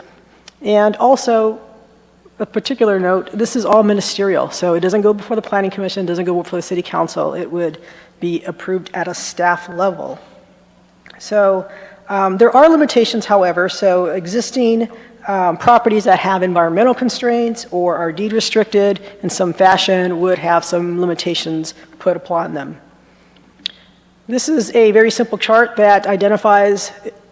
And also, a particular note, this is all ministerial, so it doesn't go before the Planning Commission, doesn't go before the City Council. It would be approved at a staff level. So there are limitations, however. So existing properties that have environmental constraints or are deed restricted in some fashion would have some limitations put upon them. This is a very simple chart that identifies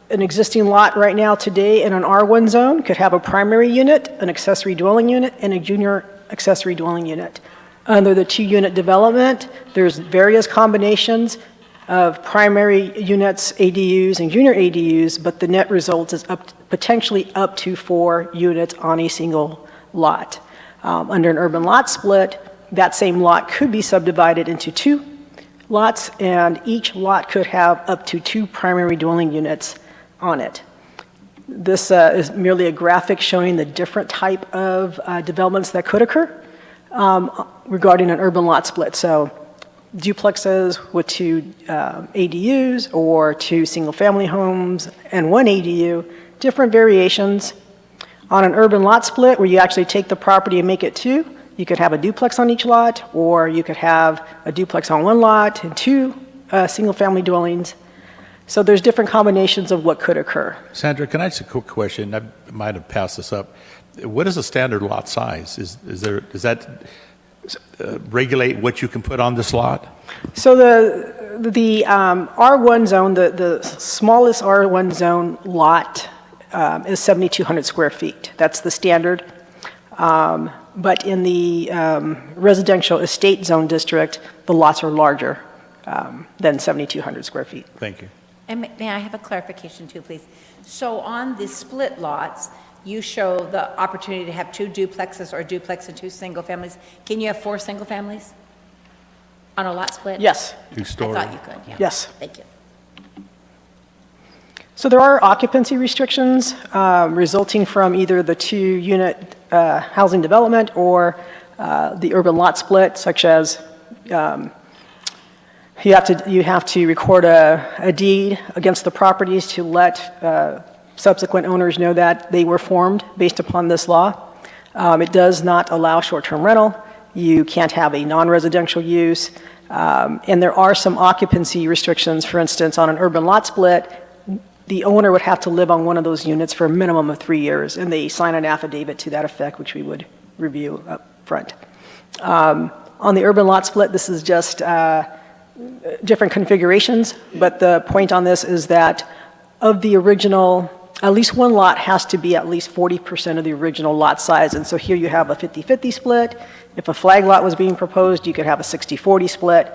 an existing lot right now today in an R1 zone could have a primary unit, an accessory dwelling unit, and a junior accessory dwelling unit. Under the 2-unit development, there's various combinations of primary units, ADUs, and junior ADUs, but the net result is potentially up to 4 units on a single lot. Under an urban lot split, that same lot could be subdivided into 2 lots, and each lot could have up to 2 primary dwelling units on it. This is merely a graphic showing the different type of developments that could occur regarding an urban lot split. So duplexes with 2 ADUs or 2 single-family homes and 1 ADU, different variations. On an urban lot split where you actually take the property and make it 2, you could have a duplex on each lot, or you could have a duplex on 1 lot and 2 single-family dwellings. So there's different combinations of what could occur. Sandra, can I ask a quick question? I might have passed this up. What is a standard lot size? Does that regulate what you can put on this lot? So the R1 zone, the smallest R1 zone lot is 7,200 square feet. That's the standard. But in the residential estate zone district, the lots are larger than 7,200 square feet. Thank you. And may I have a clarification too, please? So on the split lots, you show the opportunity to have 2 duplexes or a duplex and 2 single families. Can you have 4 single families on a lot split? Yes. 2-story. I thought you could, yeah. Yes. Thank you. So there are occupancy restrictions resulting from either the 2-unit housing development or the urban lot split, such as you have to record a deed against the properties to let subsequent owners know that they were formed based upon this law. It does not allow short-term rental. You can't have a non-residential use. And there are some occupancy restrictions. For instance, on an urban lot split, the owner would have to live on one of those units for a minimum of 3 years, and they sign an affidavit to that effect, which we would review up front. On the urban lot split, this is just different configurations, but the point on this is that of the original, at least 1 lot has to be at least 40% of the original lot size. And so here you have a 50-50 split. If a flag lot was being proposed, you could have a 60-40 split.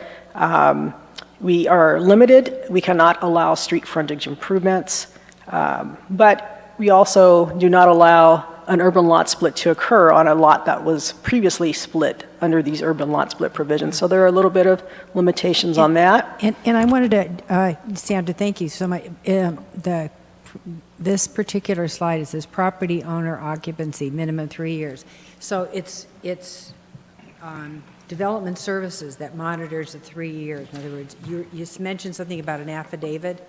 We are limited. We cannot allow street frontage improvements. But we also do not allow an urban lot split to occur on a lot that was previously split under these urban lot split provisions. So there are a little bit of limitations on that. And I wanted to, Sandra, thank you so much. This particular slide, it says property owner occupancy, minimum 3 years. So it's development services that monitors the 3 years. In other words, you mentioned something about an affidavit.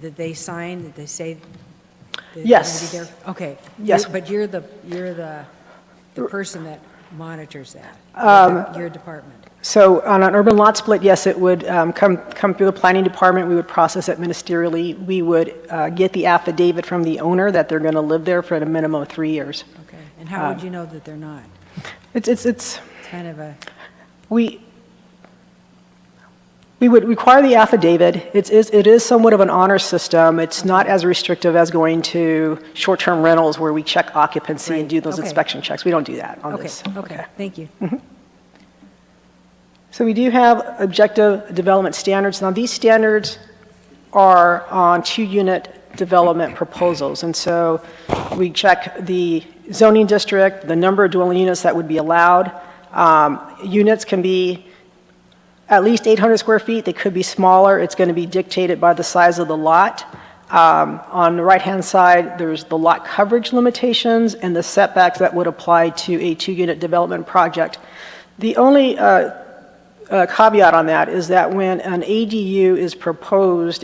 That they sign, that they say that Yes. they're gonna be there? Okay. Yes. But you're the person that monitors that, your department. So on an urban lot split, yes, it would come through the planning department. We would process it ministerially. We would get the affidavit from the owner that they're going to live there for a minimum of 3 years. Okay, and how would you know that they're not? It's Kind of a, we would require the affidavit. It is somewhat of an honor system. It's not as restrictive as going to short-term rentals where we check occupancy and do those Okay. inspection checks. We don't do that on okay, this. okay, thank you. So we do have objective development standards. Now, these standards are on 2-unit development proposals. And so we check the zoning district, the number of dwelling units that would be allowed. Units can be at least 800 square feet. They could be smaller. It's going to be dictated by the size of the lot. On the right-hand side, there's the lot coverage limitations and the setbacks that would apply to a 2-unit development project. The only caveat on that is that when an ADU is proposed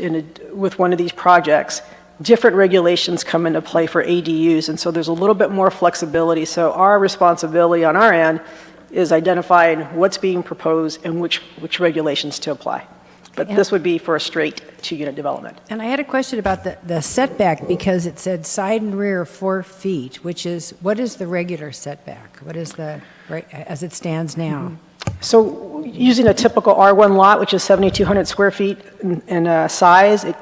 with one of these projects, different regulations come into play for ADUs, and so there's a little bit more flexibility. So our responsibility on our end is identifying what's being proposed and which regulations to apply. But this would be for a straight 2-unit development. And I had a question about the setback, because it said side and rear 4 feet, which is, what is the regular setback? What is the, right, as it stands now? So using a typical R1 lot, which is 7,200 square feet in size, it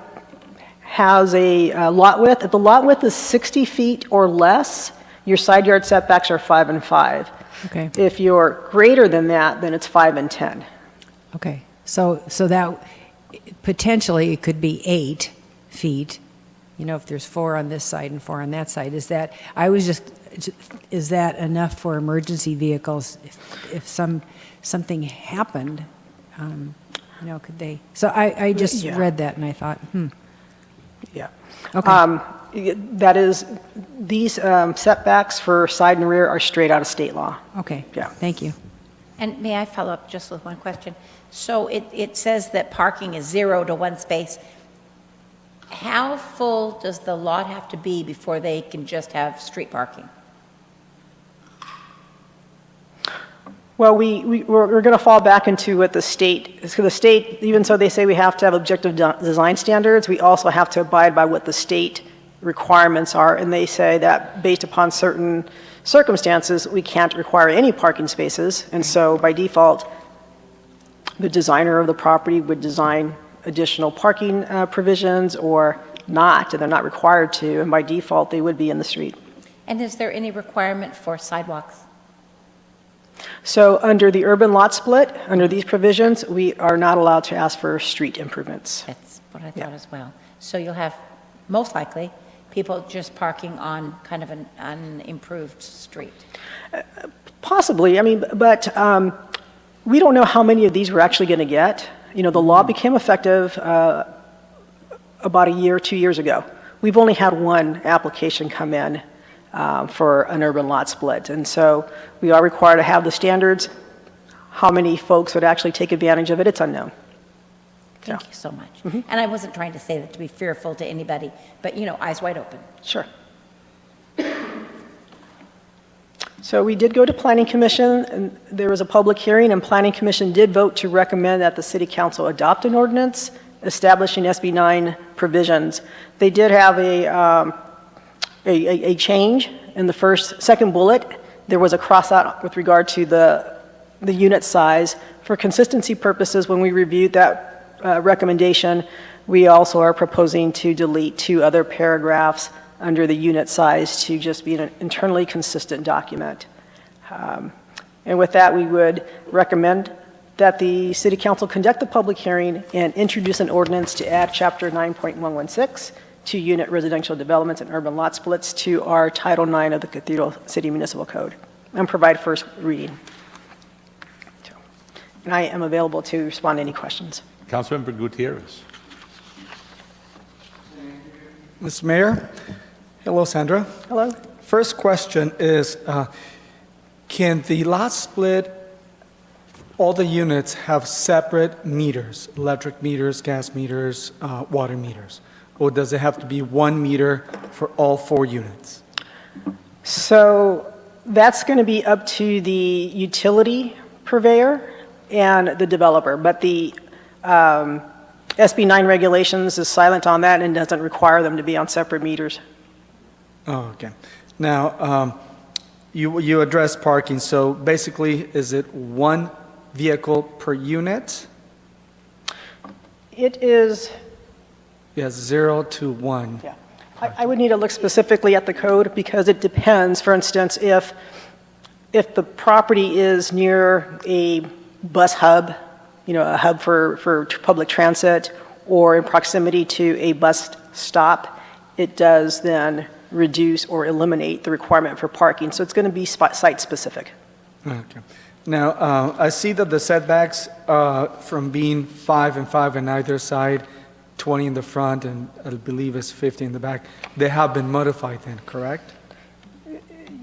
has a lot width. If the lot width is 60 feet or less, your side yard setbacks are 5 and 5. Okay. If you're greater than that, then it's 5 and 10. Okay, so that, potentially, it could be 8 feet, you know, if there's 4 on this side and 4 on that side. Is that, is that enough for emergency vehicles if something happened? You know, could they, so I just read that and I thought, Yeah. Okay. That is, these setbacks for side and rear are straight out of state law. Okay, Yeah. thank you. And may I follow up just with one question? So it says that parking is 0 to 1 space. How full does the lot have to be before they can just have street parking? Well, we're going to fall back into what the state, so the state, even so they say we have to have objective design standards, we also have to abide by what the state requirements are, and they say that based upon certain circumstances, we can't require any parking spaces, and so by default, the designer of the property would design additional parking provisions or not, and they're not required to, and by default, they would be in the street. And is there any requirement for sidewalks? So under the urban lot split, under these provisions, we are not allowed to ask for street improvements. That's what I thought as well. So you'll have, most likely, people just parking on kind of an unimproved street. Possibly, I mean, but we don't know how many of these we're actually going to get. You know, the law became effective about a year, 2 years ago. We've only had one application come in for an urban lot split, and so we are required to have the standards. How many folks would actually take advantage of it, it's unknown. Thank you so much. And I wasn't trying to say that to be fearful to anybody, but, you know, eyes wide open. Sure. So we did go to Planning Commission, and there was a public hearing, and Planning Commission did vote to recommend that the City Council adopt an ordinance establishing SB 9 provisions. They did have a change in the second bullet. There was a cross out with regard to the unit size. For consistency purposes, when we reviewed that recommendation, we also are proposing to delete 2 other paragraphs under the unit size to just be an internally consistent document. And with that, we would recommend that the City Council conduct the public hearing and introduce an ordinance to add Chapter 9.116, 2-unit residential developments and urban lot splits, to our Title 9 of the Cathedral City Municipal Code, and provide first reading. And I am available to respond to any questions. Councilmember Gutierrez. Mr. Mayor, hello, Sandra. Hello. First question is, can the lot split, all the units have separate meters, electric meters, gas meters, water meters? Or does it have to be 1 meter for all 4 units? So that's going to be up to the utility purveyor. and the developer. But the SB 9 regulations is silent on that and doesn't require them to be on separate meters. Oh, okay. Now, you address parking, so basically, is it one vehicle per unit? It is, Yes, 0 to 1. yeah. I would need to look specifically at the code because it depends. For instance, if the property is near a bus hub, a hub for public transit, or in proximity to a bus stop, it does then reduce or eliminate the requirement for parking. So it's going to be site-specific. Okay. Now, I see that the setbacks from being 5 and 5 on either side, 20 in the front, and I believe it's 50 in the back, they have been modified then, correct?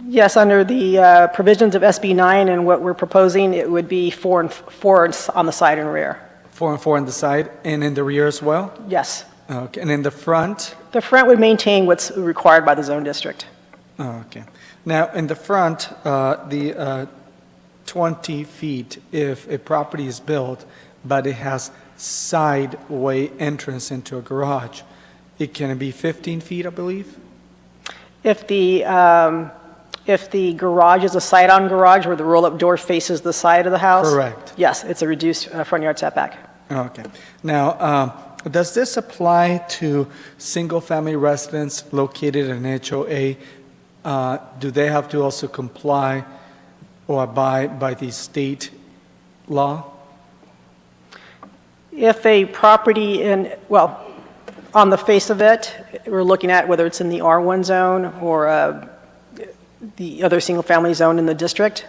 Yes, under the provisions of SB 9 and what we're proposing, it would be 4 and 4 on the side and rear. 4 and 4 on the side, and in the rear as well? Yes. Okay, and in the front? The front would maintain what's required by the zone district. Okay. Now, in the front, the 20 feet, if a property is built, but it has sideway entrance into a garage, it can be 15 feet, I believe? If the garage is a side-on garage where the roll-up door faces the side of the house? Correct. Yes, it's a reduced front yard setback. Okay. Now, does this apply to single-family residents located in HOA? Do they have to also comply or abide by the state law? If a property on the face of it, we're looking at whether it's in the R1 zone or the other single-family zone in the district.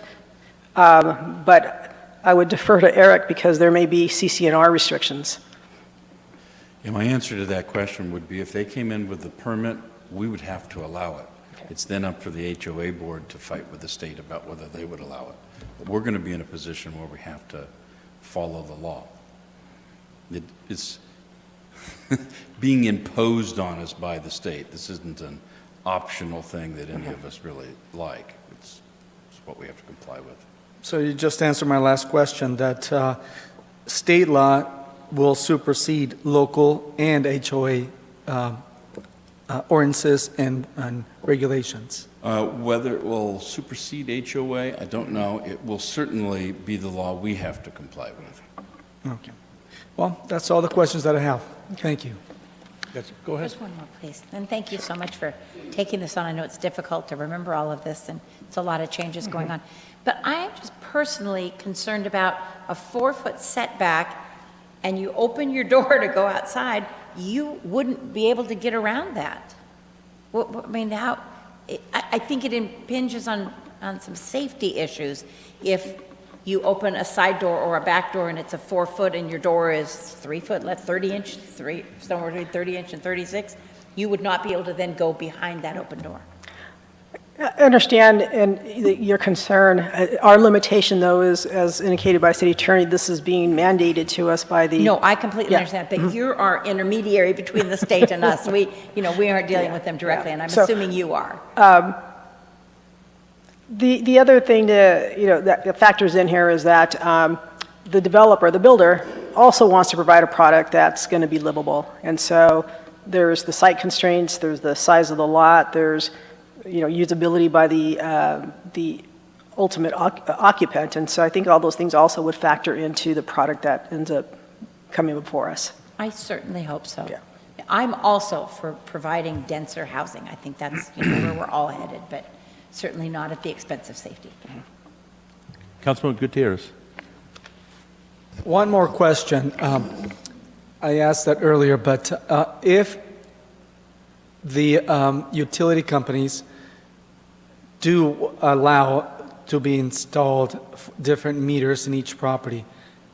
But I would defer to Eric because there may be CC&R restrictions. Yeah, my answer to that question would be if they came in with the permit, we would have to allow it. It's then up to the HOA board to fight with the state about whether they would allow it. But we're going to be in a position where we have to follow the law. It's being imposed on us by the state. This isn't an optional thing that any of us really like. It's what we have to comply with. So you just answered my last question, that state law will supersede local and HOA ordinances and regulations. Whether it will supersede HOA, I don't know. It will certainly be the law we have to comply with. Okay. Well, that's all the questions that I have. Thank you. Yes, go ahead. Just one more, please. And thank you so much for taking this on. I know it's difficult to remember all of this, and it's a lot of changes going on. But I am just personally concerned about a 4-foot setback, and you open your door to go outside, you wouldn't be able to get around that. I mean, I think it impinges on some safety issues if you open a side door or a back door and it's a 4-foot and your door is 3 foot, 30 inch, somewhere between 30 inch and 36, you would not be able to then go behind that open door. I understand your concern. Our limitation, though, is, as indicated by City Attorney, this is being mandated to us by the... No, I completely understand, but you're our intermediary between the state and us. We aren't dealing with them directly, and I'm assuming you are. The other thing that factors in here is that the developer, the builder, also wants to provide a product that's going to be livable. And so there's the site constraints, there's the size of the lot, there's usability by the ultimate occupant. And so I think all those things also would factor into the product that ends up coming before us. I certainly hope so. Yeah. I'm also for providing denser housing. I think that's where we're all headed, but certainly not at the expense of safety. Councilman Gutierrez. One more question. I asked that earlier, but if the utility companies do allow to be installed different meters in each property,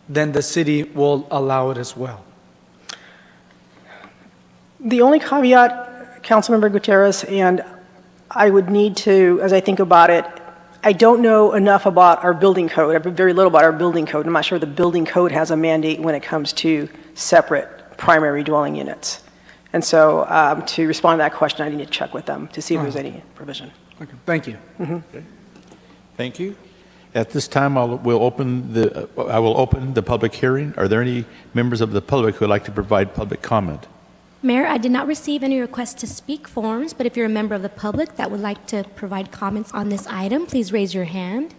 then the city will allow it as well. The only caveat, Councilmember Gutierrez, and I would need to, as I think about it, I don't know enough about our building code. I have very little about our building code. I'm not sure the building code has a mandate when it comes to separate primary dwelling units. And so to respond to that question, I need to check with them to see if there's any provision. Okay. Thank you. Okay. Thank you. At this time, I will open the public hearing. Are there any members of the public who would like to provide public comment? Mayor, I did not receive any requests to speak forms, but if you're a member of the public that would like to provide comments on this item, please raise your hand.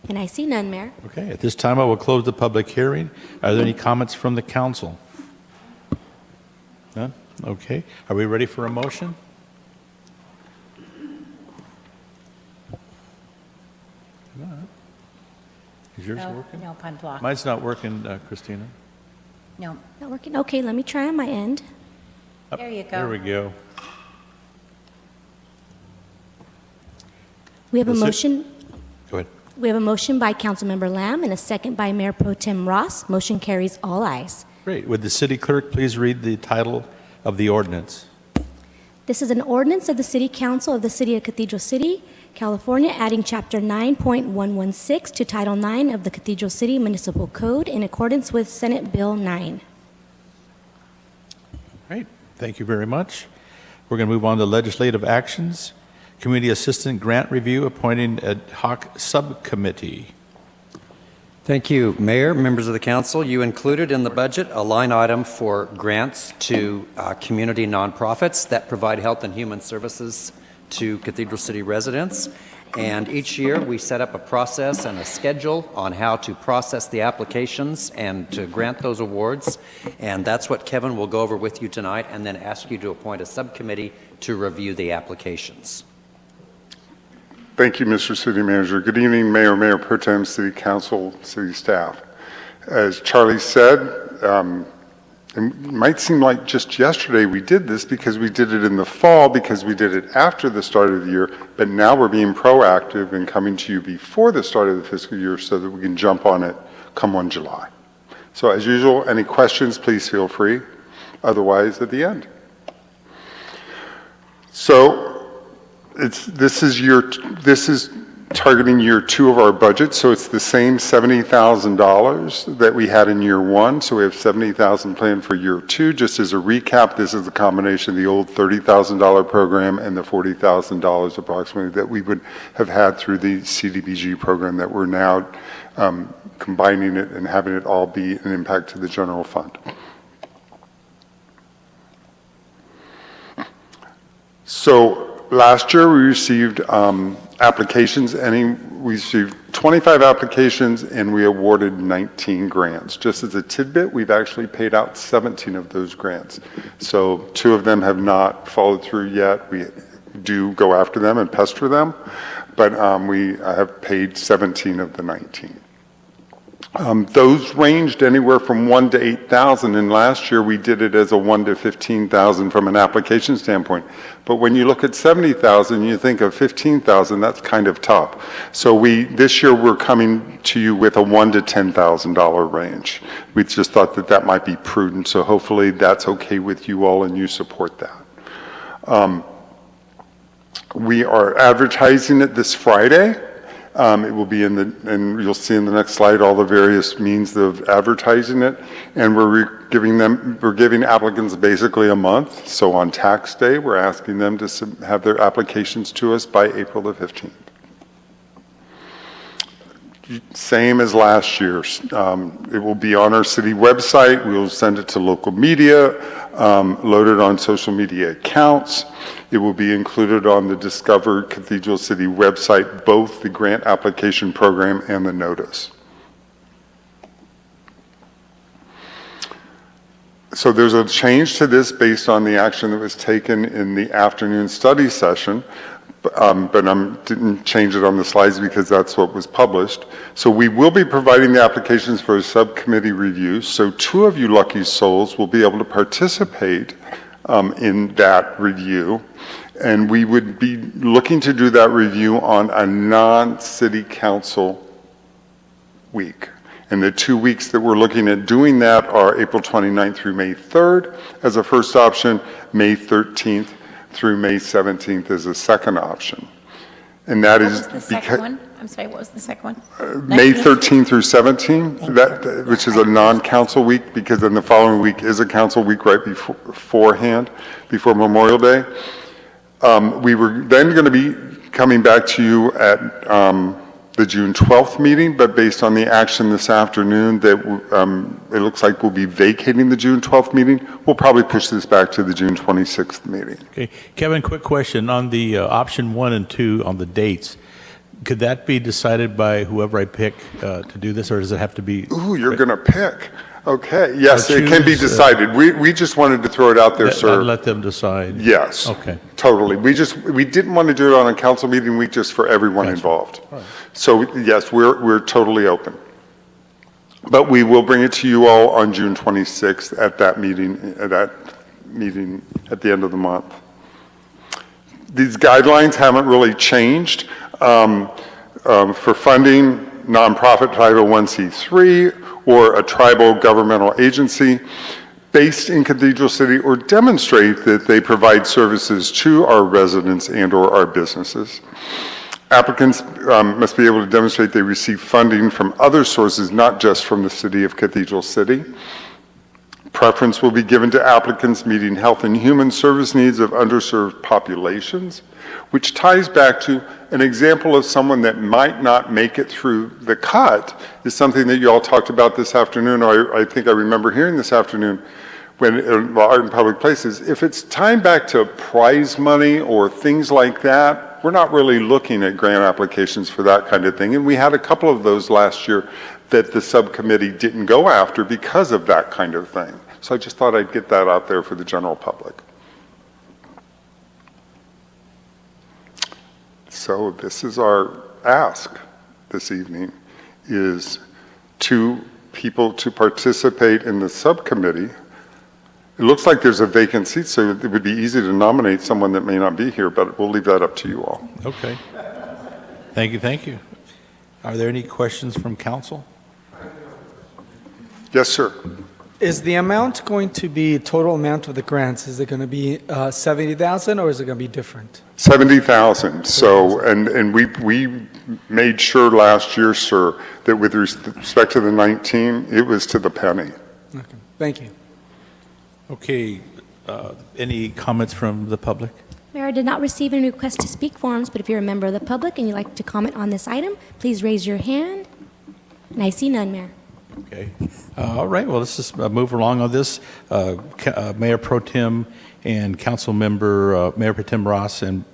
And I see none, Mayor. Okay, at this time, I will close the public hearing. Are there any comments from the council? None? Okay. Are we ready for a motion? Is yours working? No, I'm blocked. Mine's not working, Christina. No. Not working? Okay, let me try on my end. There you go. There we go. We have a That's it. motion. Go ahead. We have a motion by Councilmember Lamb and a second by Mayor Pro Tem Ross. Motion carries all ayes. Great. Would the city clerk please read the title of the ordinance? This is an ordinance of the City Council of the City of Cathedral City, California, adding Chapter 9.116 to Title 9 of the Cathedral City Municipal Code in accordance with Senate Bill 9. Great. Thank you very much. We're going to move on to legislative actions. Community Assistant Grant Review, appointing ad hoc subcommittee. Thank you, Mayor, members of the council. You included in the budget a line item for grants to community nonprofits that provide health and human services to Cathedral City residents. And each year, we set up a process and a schedule on how to process the applications and to grant those awards. And that's what Kevin will go over with you tonight, and then ask you to appoint a subcommittee to review the applications. Thank you, Mr. City Manager. Good evening, Mayor, Mayor Pro Tem, City Council, City staff. As Charlie said, it might seem like just yesterday we did this because we did it in the fall, because we did it after the start of the year, but now we're being proactive and coming to you before the start of the fiscal year so that we can jump on it come 1 July. So as usual, any questions, please feel free. Otherwise, at the end. So this is targeting year 2 of our budget, so it's the same $70,000 that we had in year 1. So we have $70,000 planned for year 2. Just as a recap, this is a combination of the old $30,000 program and the $40,000 approximately that we would have had through the CDBG program that we're now combining it and having it all be an impact to the general fund. So last year, we received applications, we received 25 applications, and we awarded 19 grants. Just as a tidbit, we've actually paid out 17 of those grants. So 2 of them have not followed through yet. We do go after them and pester them, but we have paid 17 of the 19. Those ranged anywhere from 1 to 8,000, and last year we did it as a 1 to 15,000 from an application standpoint. But when you look at 70,000, you think of 15,000, that's kind of tough. So this year we're coming to you with a $1,000 to $10,000 range. We just thought that that might be prudent, so hopefully that's okay with you all and you support that. We are advertising it this Friday. It will be and you'll see in the next slide all the various means of advertising it. And we're giving applicants basically a month. So on tax day, we're asking them to have their applications to us by April the 15th. Same as last year's. It will be on our city website. We'll send it to local media, loaded on social media accounts. It will be included on the Discover Cathedral City website, both the grant application program and the notice. So there's a change to this based on the action that was taken in the afternoon study session, but I didn't change it on the slides because that's what was published. So we will be providing the applications for a subcommittee review. So 2 of you lucky souls will be able to participate in that review. And we would be looking to do that review on a non-city council week. And the 2 weeks that we're looking at doing that are April 29th through May 3rd as a first option, May 13th through May 17th as a second option. And that is What was the second one? I'm sorry, what was the second one? May 13 through 17, which is a non-council week, because then the following week is a council week right beforehand, before Memorial Day. We were then going to be coming back to you at the June 12th meeting, but based on the action this afternoon that it looks like we'll be vacating the June 12th meeting, we'll probably push this back to the June 26th meeting. Okay, Kevin, quick question on the option 1 and 2 on the dates. Could that be decided by whoever I pick to do this, or does it have to be? Ooh, you're going to pick. Okay, yes, Or it can be choose, decided. We just wanted to throw it out there, sir. Let them decide. Yes. Okay. Totally. We didn't want to do it on a council meeting week just for everyone involved. So yes, we're totally open. But we will bring it to you all on June 26th at that meeting at the end of the month. These guidelines haven't really changed. For funding nonprofit 501c3 or a tribal governmental agency based in Cathedral City or demonstrate that they provide services to our residents and or our businesses. Applicants must be able to demonstrate they receive funding from other sources, not just from the city of Cathedral City. Preference will be given to applicants meeting health and human service needs of underserved populations, which ties back to an example of someone that might not make it through the cut is something that you all talked about this afternoon, or I think I remember hearing this afternoon when Art in Public Places. If it's tied back to prize money or things like that, we're not really looking at grant applications for that kind of thing. And we had a couple of those last year that the subcommittee didn't go after because of that kind of thing. So I just thought I'd get that out there for the general public. So this is our ask this evening, is 2 people to participate in the subcommittee. It looks like there's a vacant seat, so it would be easy to nominate someone that may not be here, but we'll leave that up to you all. Okay. Thank you, thank you. Are there any questions from council? Yes, sir. Is the amount going to be total amount of the grants? Is it going to be 70,000 or is it going to be different? 70,000. So, and we made sure last year, sir, that with respect to the 19, it was to the penny. Okay, thank you. Okay, any comments from the public? Mayor, I did not receive any request to speak forms, but if you're a member of the public and you'd like to comment on this item, please raise your hand. And I see none, Mayor. Okay. All right, well, let's just move along on this. Mayor Pro Tem and Council Member, Mayor Pro Tem Ross and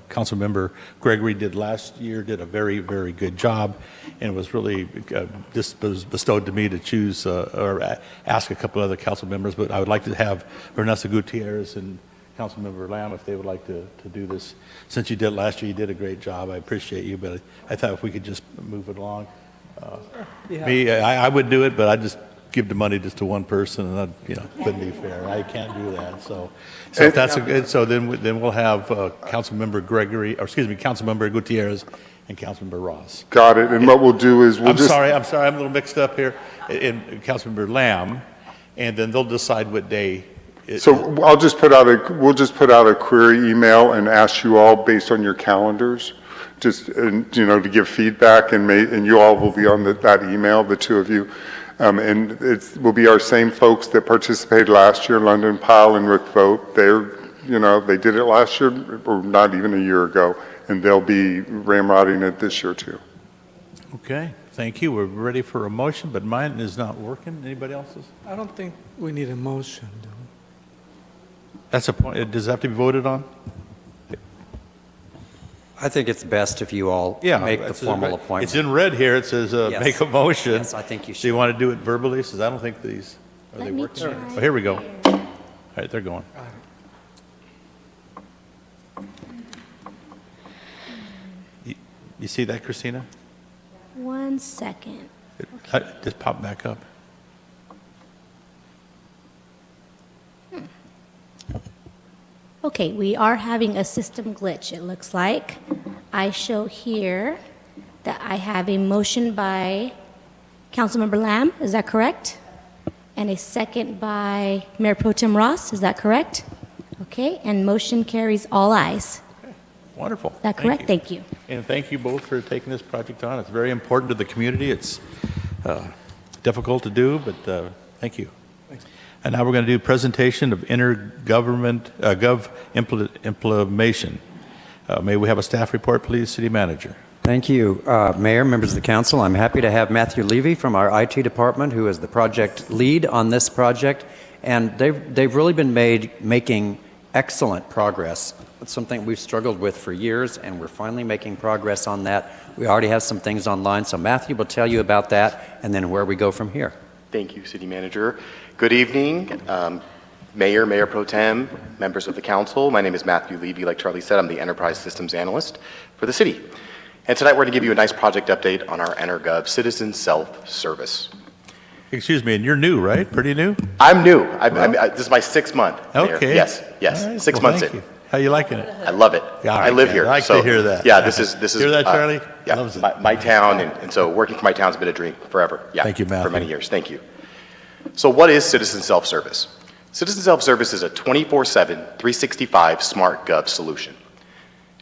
Council Member Gregory did a very, very good job, and it was really was bestowed to me to choose or ask a couple other council members, but I would like to have Ernesto Gutierrez and Councilmember Lamb, if they would like to do this. Since you did it last year, you did a great job. I appreciate you, but I thought if we could just move it along. I would do it, but I just give the money just to one person, and that couldn't be fair. I can't do that. So if that's then we'll have Councilmember Councilmember Gutierrez and Councilmember Ross. Got it. And what we'll do is I'm sorry, I'm a little mixed up here. And Councilmember Lamb, and then they'll decide what day. So we'll just put out a query email and ask you all based on your calendars, just to give feedback, and you all will be on that email, the 2 of you, and it will be our same folks that participated last year, London Powell and Rick Vogt. They did it last year, or not even a year ago, and they'll be ramrodding it this year too. Okay, thank you. We're ready for a motion, but mine is not working. Anybody else's? I don't think we need a motion, do we? That's a point. Does it have to be voted on? I think it's best if you all make the formal appointment. It's in red here. It says Yes. make a motion. Yes, I think you should. Do you want to do it verbally? Because I don't think these, are they working? Oh, here we go. All right, they're going. You see that, Christina? 1 second. It just popped back up. Okay, we are having a system glitch, it looks like. I show here that I have a motion by Councilmember Lamb, is that correct? And a second by Mayor Pro Tem Ross, is that correct? Okay, and motion carries all ayes. Okay, wonderful. Is that correct? Thank you. And thank you both for taking this project on. It's very important to the community. It's difficult to do, but thank you. And now we're going to do presentation of intergovernment implementation. May we have a staff report, please, City Manager? Thank you, Mayor, members of the council. I'm happy to have Matthew Levy from our IT department, who is the project lead on this project, and they've really been making excellent progress. It's something we've struggled with for years, and we're finally making progress on that. We already have some things online, so Matthew will tell you about that, and then where we go from here. Thank you, City Manager. Good evening, Mayor, Mayor Pro Tem, members of the council. My name is Matthew Levy. Like Charlie said, I'm the Enterprise Systems Analyst for the city. And tonight we're going to give you a nice project update on our EnerGov Citizen Self-Service. Excuse me, and you're new, right? Pretty new? I'm new. This is my 6th month, Mayor. Okay. Yes, All right. 6 Well, months thank in. you. How you liking it? I love it. Yeah, all I right, live good. here. I like so, to hear that. Yeah, this is. Hear that, Charlie? Yeah, Loves it. my town, and so working for my town's been a dream forever. Yeah, Thank you, Matthew. for many years. Thank you. So what is Citizen Self-Service? Citizen Self-Service is a 24/7, 365 smart gov solution.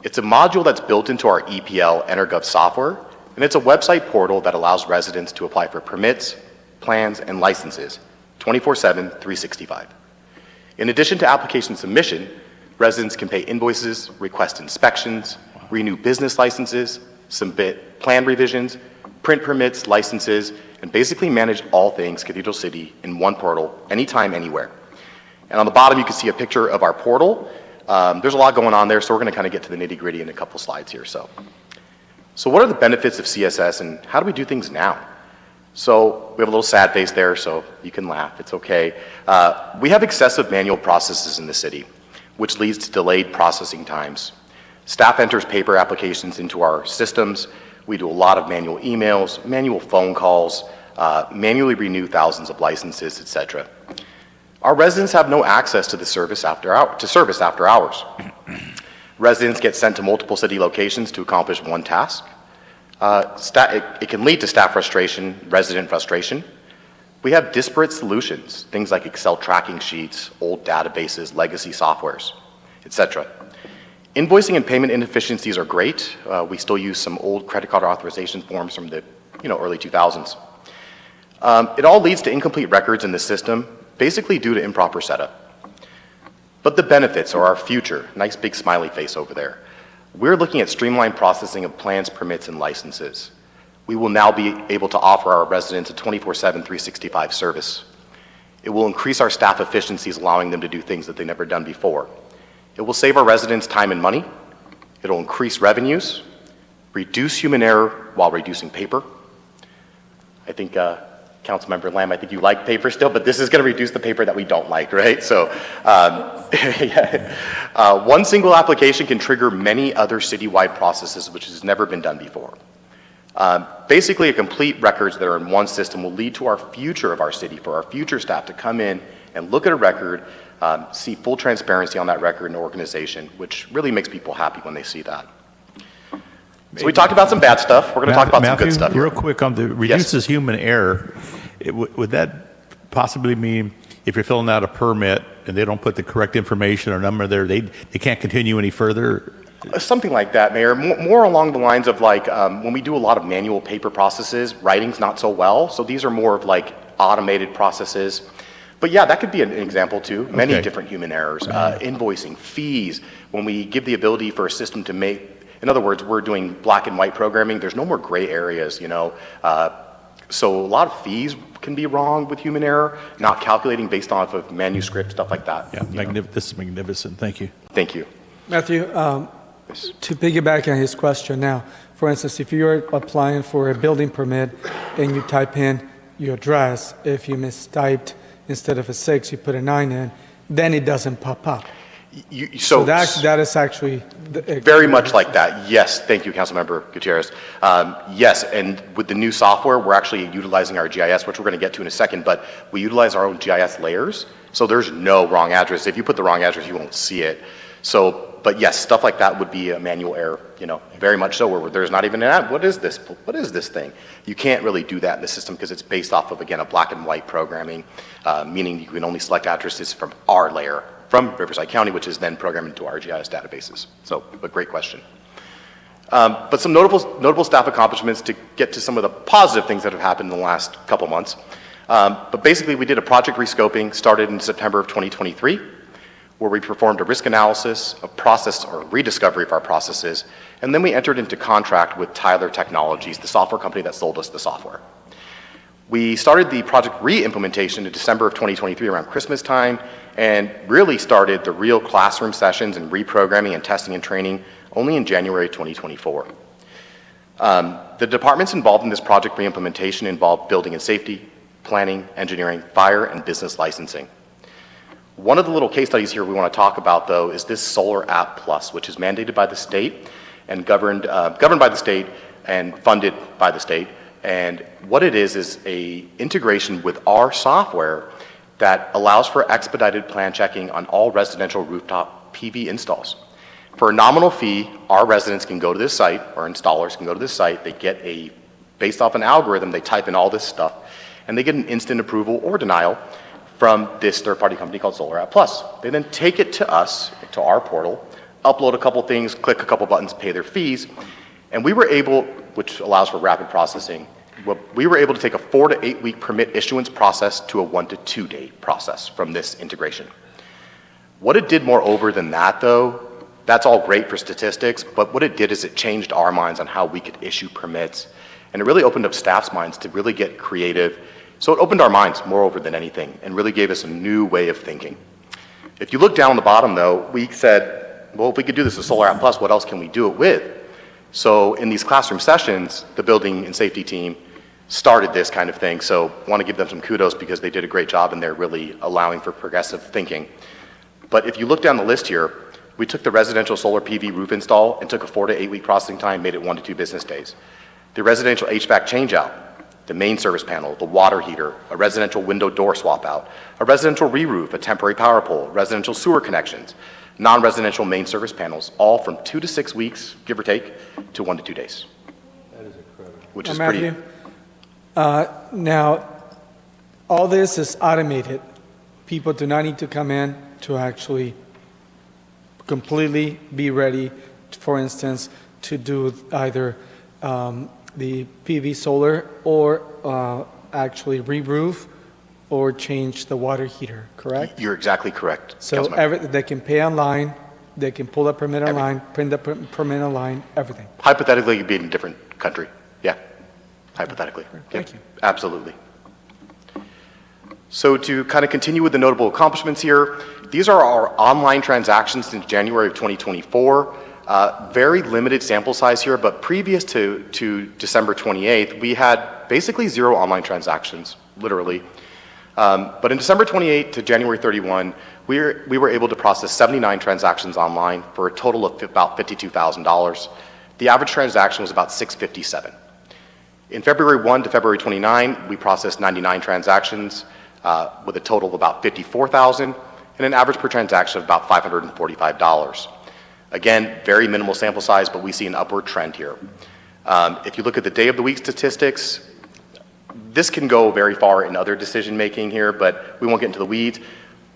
It's a module that's built into our EPL EnerGov software, and it's a website portal that allows residents to apply for permits, plans, and licenses 24/7, 365. In addition to application submission, residents can pay invoices, request inspections, renew business licenses, submit plan revisions, print permits, licenses, and basically manage all things Cathedral City in one portal, anytime, anywhere. And on the bottom, you can see a picture of our portal. There's a lot going on there, so we're going to kind of get to the nitty-gritty in a couple slides here. So what are the benefits of CSS, and how do we do things now? So we have a little sad face there, so you can laugh. It's okay. We have excessive manual processes in the city, which leads to delayed processing times. Staff enters paper applications into our systems. We do a lot of manual emails, manual phone calls, manually renew thousands of licenses, etc. Our residents have no access to the service after hours. Residents get sent to multiple city locations to accomplish one task. It can lead to staff frustration, resident frustration. We have disparate solutions, things like Excel tracking sheets, old databases, legacy softwares, etc. Invoicing and payment inefficiencies are great. We still use some old credit card authorization forms from the early 2000s. It all leads to incomplete records in the system, basically due to improper setup. But the benefits are our future. Nice big smiley face over there. We're looking at streamlined processing of plans, permits, and licenses. We will now be able to offer our residents a 24/7, 365 service. It will increase our staff efficiencies, allowing them to do things that they've never done before. It will save our residents time and money. It'll increase revenues, reduce human error while reducing paper. I think, Councilmember Lamb, I think you like paper still, but this is going to reduce the paper that we don't like, right? So one single application can trigger many other citywide processes, which has never been done before. Basically, a complete records that are in one system will lead to our future of our city, for our future staff to come in and look at a record, see full transparency on that record and organization, which really makes people happy when they see that. So we talked about some bad stuff. We're going to talk about some good stuff here. Real quick on the reduces human error. Would that possibly mean if you're filling out a permit and they don't put the correct information or number there, they can't continue any further? Something like that, Mayor. More along the lines of like when we do a lot of manual paper processes, writing's not so well. So these are more of like automated processes. But yeah, that could be an example too. Many different human errors, invoicing, fees. When we give the ability for a system to make, in other words, we're doing black and white programming. There's no more gray areas, so a lot of fees can be wrong with human error, not calculating based off of manuscript, stuff like that. Yeah, this is magnificent. Thank you. Thank you. Matthew, to piggyback on his question now, for instance, if you're applying for a building permit and you type in your address, if you mistyped instead of a 6, you put a 9 in, then it doesn't pop up. So that is actually very much like that. Yes, thank you, Councilmember Gutierrez. Yes, and with the new software, we're actually utilizing our GIS, which we're going to get to in a second, but we utilize our own GIS layers, so there's no wrong address. If you put the wrong address, you won't see it. So, but yes, stuff like that would be a manual error, very much so, where there's not even an ad. What is this? What is this thing? You can't really do that in the system because it's based off of, again, a black and white programming, meaning you can only select addresses from our layer, from Riverside County, which is then programmed into our GIS databases. So, a great question. But some notable staff accomplishments to get to some of the positive things that have happened in the last couple months. But basically, we did a project rescoping, started in September of 2023. where we performed a risk analysis, a process or rediscovery of our processes, and then we entered into contract with Tyler Technologies, the software company that sold us the software. We started the project re-implementation in December of 2023 around Christmas time, and really started the real classroom sessions and reprogramming and testing and training only in January 2024. The departments involved in this project re-implementation involved building and safety, planning, engineering, fire, and business licensing. One of the little case studies here we want to talk about, though, is this Solar App Plus, which is mandated by the state and governed by the state and funded by the state. And what it is a integration with our software that allows for expedited plan checking on all residential rooftop PV installs. For a nominal fee, our residents can go to this site, or installers can go to this site, they get based off an algorithm, they type in all this stuff, and they get an instant approval or denial from this third-party company called Solar App Plus. They then take it to us, to our portal, upload a couple things, click a couple buttons, pay their fees, and we were able, which allows for rapid processing, we were able to take a 4 to 8 week permit issuance process to a 1 to 2 day process from this integration. What it did moreover than that, though, that's all great for statistics, but what it did is it changed our minds on how we could issue permits, and it really opened up staff's minds to really get creative. So it opened our minds moreover than anything and really gave us a new way of thinking. If you look down on the bottom, though, we said, well, if we could do this with Solar App Plus, what else can we do it with? So in these classroom sessions, the building and safety team started this kind of thing. So I want to give them some kudos because they did a great job and they're really allowing for progressive thinking. But if you look down the list here, we took the residential solar PV roof install and took a 4 to 8 week processing time, made it 1 to 2 business days. The residential HVAC changeout, the main service panel, the water heater, a residential window door swap out, a residential re-roof, a temporary power pole, residential sewer connections, non-residential main service panels, all from 2 to 6 weeks, give or take, to 1 to 2 days. That is incredible. Which is Matthew, pretty. Now, all this is automated. People do not need to come in to actually completely be ready, for instance, to do either the PV solar or actually re-roof or change the water heater, correct? You're exactly correct. So they can pay online, they can pull a permit online, print the permit online, everything. Hypothetically, you'd be in a different country. Yeah, hypothetically. Thank you. Absolutely. So to kind of continue with the notable accomplishments here, these are our online transactions since January of 2024. Very limited sample size here, but previous to December 28th, we had basically 0 online transactions, literally. But in December 28th to January 31, we were able to process 79 transactions online for a total of about $52,000. The average transaction was about $657. In February 1 to February 29, we processed 99 transactions with a total of about $54,000 and an average per transaction of about $545. Again, very minimal sample size, but we see an upward trend here. If you look at the day of the week statistics, this can go very far in other decision making here, but we won't get into the weeds.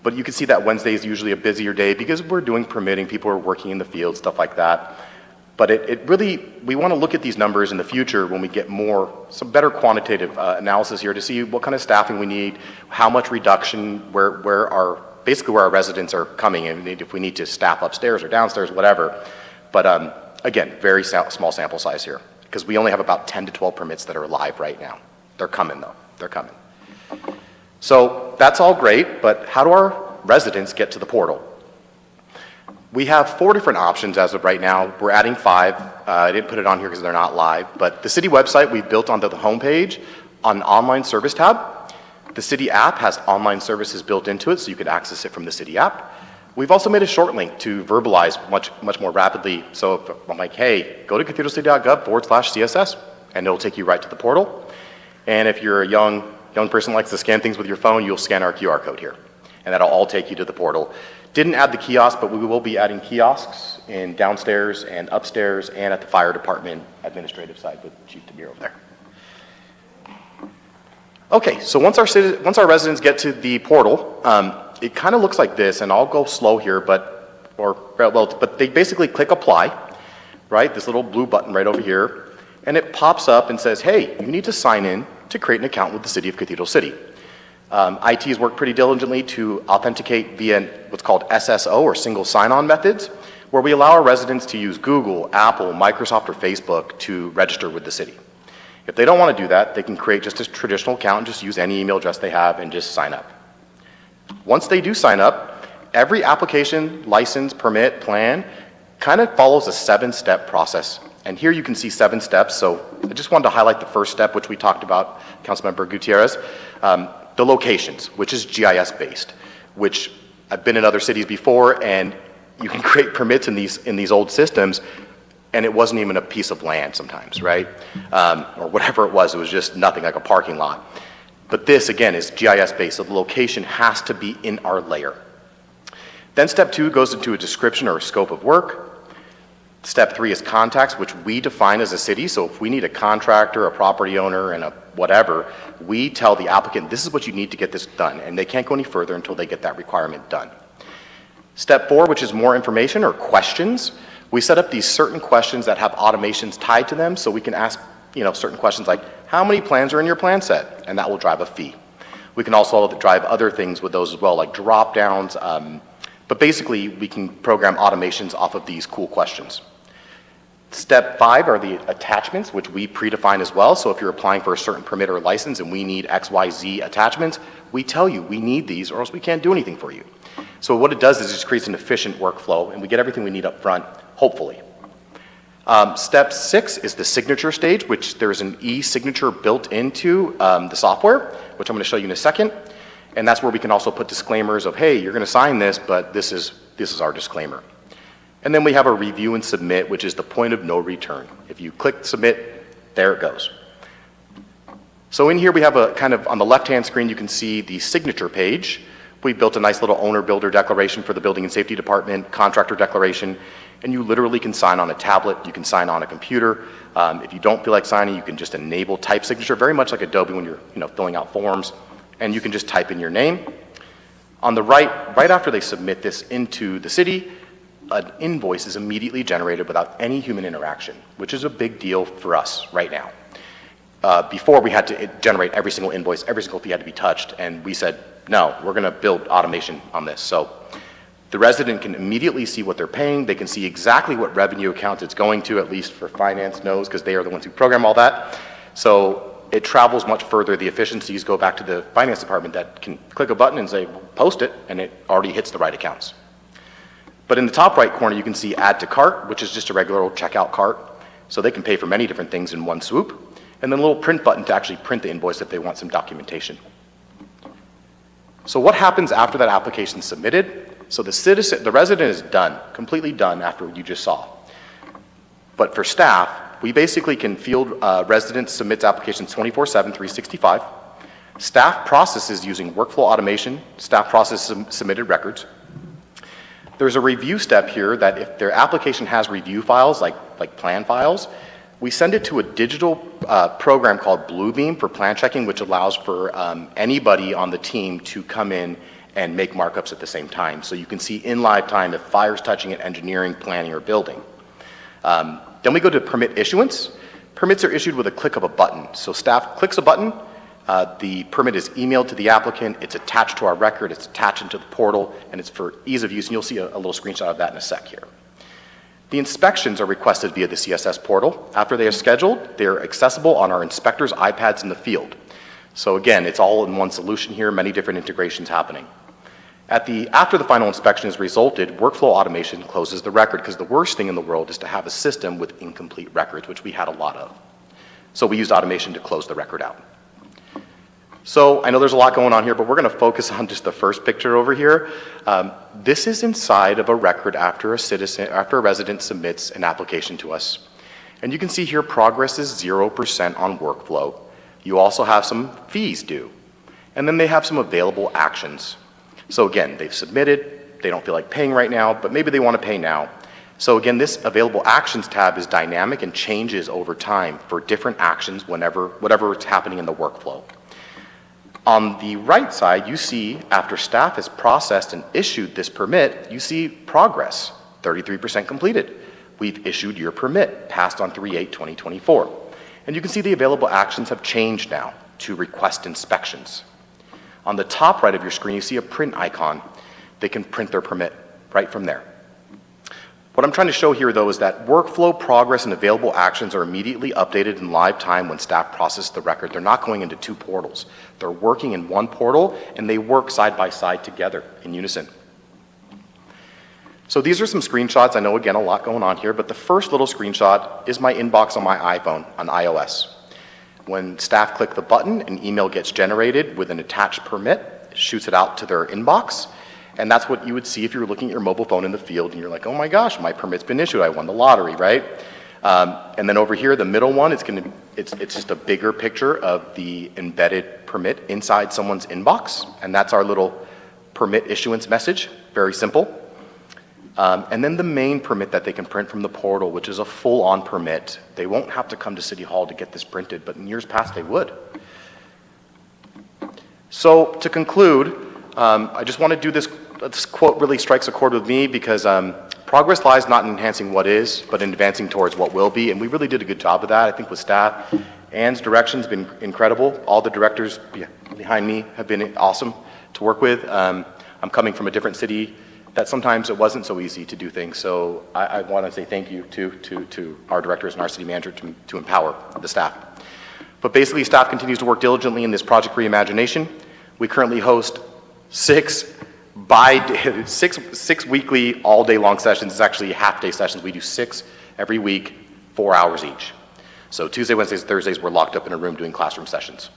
But you can see that Wednesday is usually a busier day because we're doing permitting, people are working in the field, stuff like that. But it really, we want to look at these numbers in the future when we get some better quantitative analysis here to see what kind of staffing we need, how much reduction, basically where our residents are coming in, if we need to staff upstairs or downstairs, whatever. But again, very small sample size here because we only have about 10 to 12 permits that are live right now. They're coming though, they're coming. So that's all great, but how do our residents get to the portal? We have 4 different options as of right now. We're adding 5. I didn't put it on here because they're not live, but the city website we built onto the homepage on an online service tab. The city app has online services built into it, so you can access it from the city app. We've also made a short link to verbalize much more rapidly. So if I'm like, hey, go to cathedralcity.gov/CSS, and it'll take you right to the portal. And if you're a young person who likes to scan things with your phone, you'll scan our QR code here, and that'll all take you to the portal. Didn't add the kiosk, but we will be adding kiosks in downstairs and upstairs and at the fire department administrative side with Chief Demir over there. Okay, so once our residents get to the portal, it kind of looks like this, and I'll go slow here, but they basically click apply, right? This little blue button right over here, and it pops up and says, hey, you need to sign in to create an account with the City of Cathedral City. IT has worked pretty diligently to authenticate via what's called SSO, or single sign-on methods, where we allow our residents to use Google, Apple, Microsoft, or Facebook to register with the city. If they don't want to do that, they can create just a traditional account and just use any email address they have and just sign up. Once they do sign up, every application, license, permit, plan kind of follows a 7-step process. And here you can see 7 steps. So I just wanted to highlight the first step, which we talked about, Councilmember Gutierrez, the locations, which is GIS based, which I've been in other cities before, and you can create permits in these old systems, and it wasn't even a piece of land sometimes, right? Or whatever it was just nothing, like a parking lot. But this, again, is GIS based, so the location has to be in our layer. Then step 2 goes into a description or a scope of work. Step 3 is contacts, which we define as a city. So if we need a contractor, a property owner, and a whatever, we tell the applicant, this is what you need to get this done, and they can't go any further until they get that requirement done. Step 4, which is more information or questions, we set up these certain questions that have automations tied to them, so we can ask certain questions like, how many plans are in your plan set? And that will drive a fee. We can also drive other things with those as well, like drop downs, but basically we can program automations off of these cool questions. Step 5 are the attachments, which we predefine as well. So if you're applying for a certain permit or license and we need XYZ attachments, we tell you we need these or else we can't do anything for you. So what it does is it just creates an efficient workflow, and we get everything we need up front, hopefully. Step 6 is the signature stage, which there's an e-signature built into the software, which I'm going to show you in a second. And that's where we can also put disclaimers of, hey, you're going to sign this, but this is our disclaimer. And then we have a review and submit, which is the point of no return. If you click submit, there it goes. So in here we have a kind of, on the left-hand screen, you can see the signature page. We built a nice little owner-builder declaration for the Building and Safety Department, contractor declaration, and you literally can sign on a tablet, you can sign on a computer. If you don't feel like signing, you can just enable type signature, very much like Adobe when you're filling out forms, and you can just type in your name. On the right after they submit this into the city, an invoice is immediately generated without any human interaction, which is a big deal for us right now. Before, we had to generate every single invoice, every single fee had to be touched, and we said, no, we're going to build automation on this. So the resident can immediately see what they're paying. They can see exactly what revenue account it's going to, at least for finance knows, because they are the ones who program all that. So it travels much further. The efficiencies go back to the finance department that can click a button and say, post it, and it already hits the right accounts. But in the top right corner, you can see add to cart, which is just a regular old checkout cart. So they can pay for many different things in one swoop. And then a little print button to actually print the invoice if they want some documentation. So what happens after that application is submitted? So the resident is done, completely done after what you just saw. But for staff, we basically can field residents submits applications 24/7, 365. Staff processes using workflow automation. Staff processes submitted records. There's a review step here that if their application has review files, like plan files, we send it to a digital program called Bluebeam for plan checking, which allows for anybody on the team to come in and make markups at the same time. So you can see in live time if fire's touching it, engineering, planning, or building. Then we go to permit issuance. Permits are issued with a click of a button. So staff clicks a button, the permit is emailed to the applicant, it's attached to our record, it's attached into the portal, and it's for ease of use, and you'll see a little screenshot of that in a sec here. The inspections are requested via the CSS portal. After they are scheduled, they're accessible on our inspectors' iPads in the field. So again, it's all in one solution here, many different integrations happening. After the final inspection is resulted, workflow automation closes the record, because the worst thing in the world is to have a system with incomplete records, which we had a lot of. So we used automation to close the record out. So I know there's a lot going on here, but we're going to focus on just the first picture over here. This is inside of a record after a resident submits an application to us. And you can see here progress is 0% on workflow. You also have some fees due. And then they have some available actions. So again, they've submitted, they don't feel like paying right now, but maybe they want to pay now. So again, this available actions tab is dynamic and changes over time for different actions whatever is happening in the workflow. On the right side, you see after staff has processed and issued this permit, you see progress, 33% completed. We've issued your permit, passed on 3/8/2024. And you can see the available actions have changed now to request inspections. On the top right of your screen, you see a print icon. They can print their permit right from there. What I'm trying to show here, though, is that workflow, progress, and available actions are immediately updated in live time when staff process the record. They're not going into two portals. They're working in one portal, and they work side by side together in unison. So these are some screenshots. I know, again, a lot going on here, but the first little screenshot is my inbox on my iPhone on iOS. When staff click the button, an email gets generated with an attached permit, it shoots it out to their inbox, and that's what you would see if you were looking at your mobile phone in the field and you're like, oh my gosh, my permit's been issued, I won the lottery, right? And then over here, the middle one, it's just a bigger picture of the embedded permit inside someone's inbox, and that's our little permit issuance message, very simple. And then the main permit that they can print from the portal, which is a full-on permit. They won't have to come to City Hall to get this printed, but in years past they would. So to conclude, I just want to do this quote really strikes a chord with me because progress lies not in enhancing what is, but in advancing towards what will be, and we really did a good job of that, I think, with staff. Ann's direction's been incredible. All the directors behind me have been awesome to work with. I'm coming from a different city that sometimes it wasn't so easy to do things, so I want to say thank you to our directors and our city manager to empower the staff. But basically, staff continues to work diligently in this Project Reimagination. We currently host six weekly all-day long sessions. It's actually half-day sessions. We do 6 every week, 4 hours each. So Tuesday, Wednesdays, Thursdays, we're locked up in a room doing classroom sessions.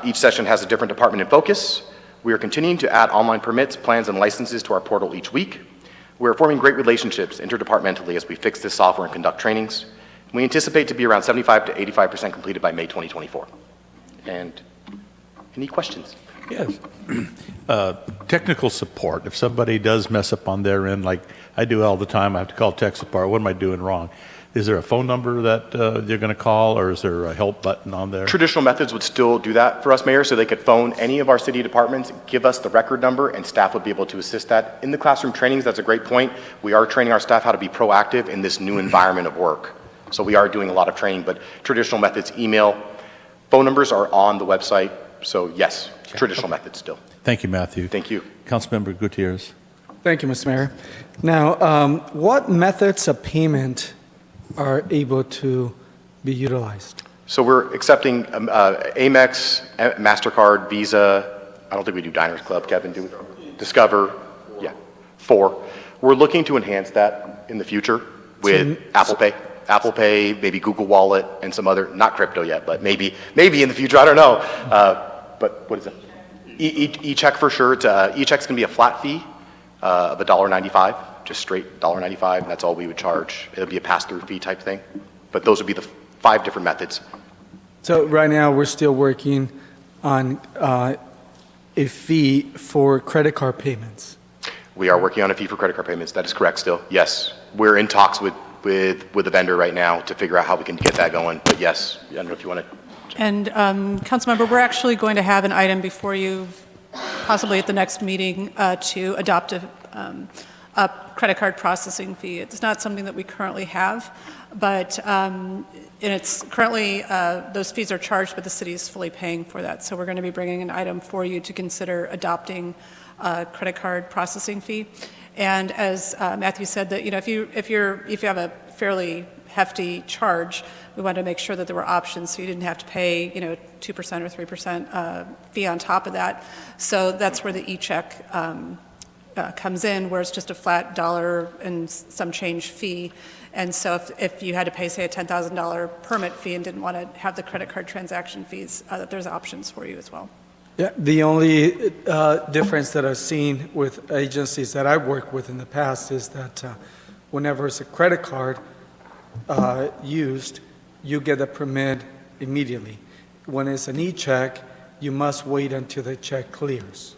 Each session has a different department in focus. We are continuing to add online permits, plans, and licenses to our portal each week. We are forming great relationships interdepartmentally as we fix this software and conduct trainings. We anticipate to be around 75 to 85% completed by May 2024. And any questions? Yes. Technical support. If somebody does mess up on their end, like I do all the time, I have to call tech support. What am I doing wrong? Is there a phone number that you're going to call, or is there a help button on there? Traditional methods would still do that for us, Mayor, so they could phone any of our city departments, give us the record number, and staff would be able to assist that. In the classroom trainings, that's a great point. We are training our staff how to be proactive in this new environment of work. So we are doing a lot of training, but traditional methods, email, phone numbers are on the website. So yes, traditional methods still. Thank you, Matthew. Thank you. Councilmember Gutierrez. Thank you, Mr. Mayor. Now, what methods of payment are able to be utilized? So we're accepting Amex, MasterCard, Visa. I don't think we do Diners Club, Kevin, do we? Discover, yeah, 4. We're looking to enhance that in the future with Apple Pay. Apple Pay, maybe Google Wallet, and some other, not crypto yet, but maybe in the future, I don't know. But what is it? E-check for sure. E-check's going to be a flat fee of $1.95, just straight $1.95. That's all we would charge. It'll be a pass-through fee type thing. But those would be the 5 different methods. So right now, we're still working on a fee for credit card payments. We are working on a fee for credit card payments. That is correct still. Yes. We're in talks with the vendor right now to figure out how we can get that going. But yes, I don't know if you want to. And Councilmember, we're actually going to have an item before you, possibly at the next meeting, to adopt a credit card processing fee. It's not something that we currently have, but and it's currently, those fees are charged, but the city is fully paying for that. So we're going to be bringing an item for you to consider adopting a credit card processing fee. And as Matthew said, that if you have a fairly hefty charge, we wanted to make sure that there were options so you didn't have to pay 2% or 3% fee on top of that. So that's where the e-check comes in, where it's just a flat $1 and some change fee. And so if you had to pay, say, a $10,000 permit fee and didn't want to have the credit card transaction fees, there's options for you as well. Yeah, the only difference that I've seen with agencies that I've worked with in the past is that whenever it's a credit card used, you get a permit immediately. When it's an e-check, you must wait until the check clears.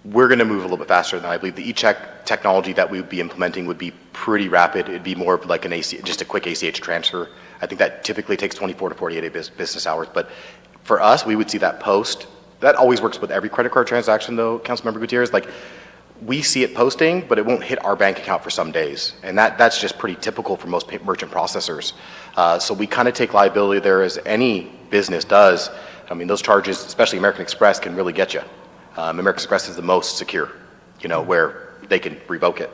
We're going to move a little bit faster than I believe. The e-check technology that we would be implementing would be pretty rapid. It'd be more of like just a quick ACH transfer. I think that typically takes 24 to 48 business hours. But for us, we would see that post. That always works with every credit card transaction, though, Councilmember Gutierrez. Like, we see it posting, but it won't hit our bank account for some days. And that's just pretty typical for most merchant processors. So we kind of take liability there, as any business does. I mean, those charges, especially American Express, can really get you. American Express is the most secure, where they can revoke it.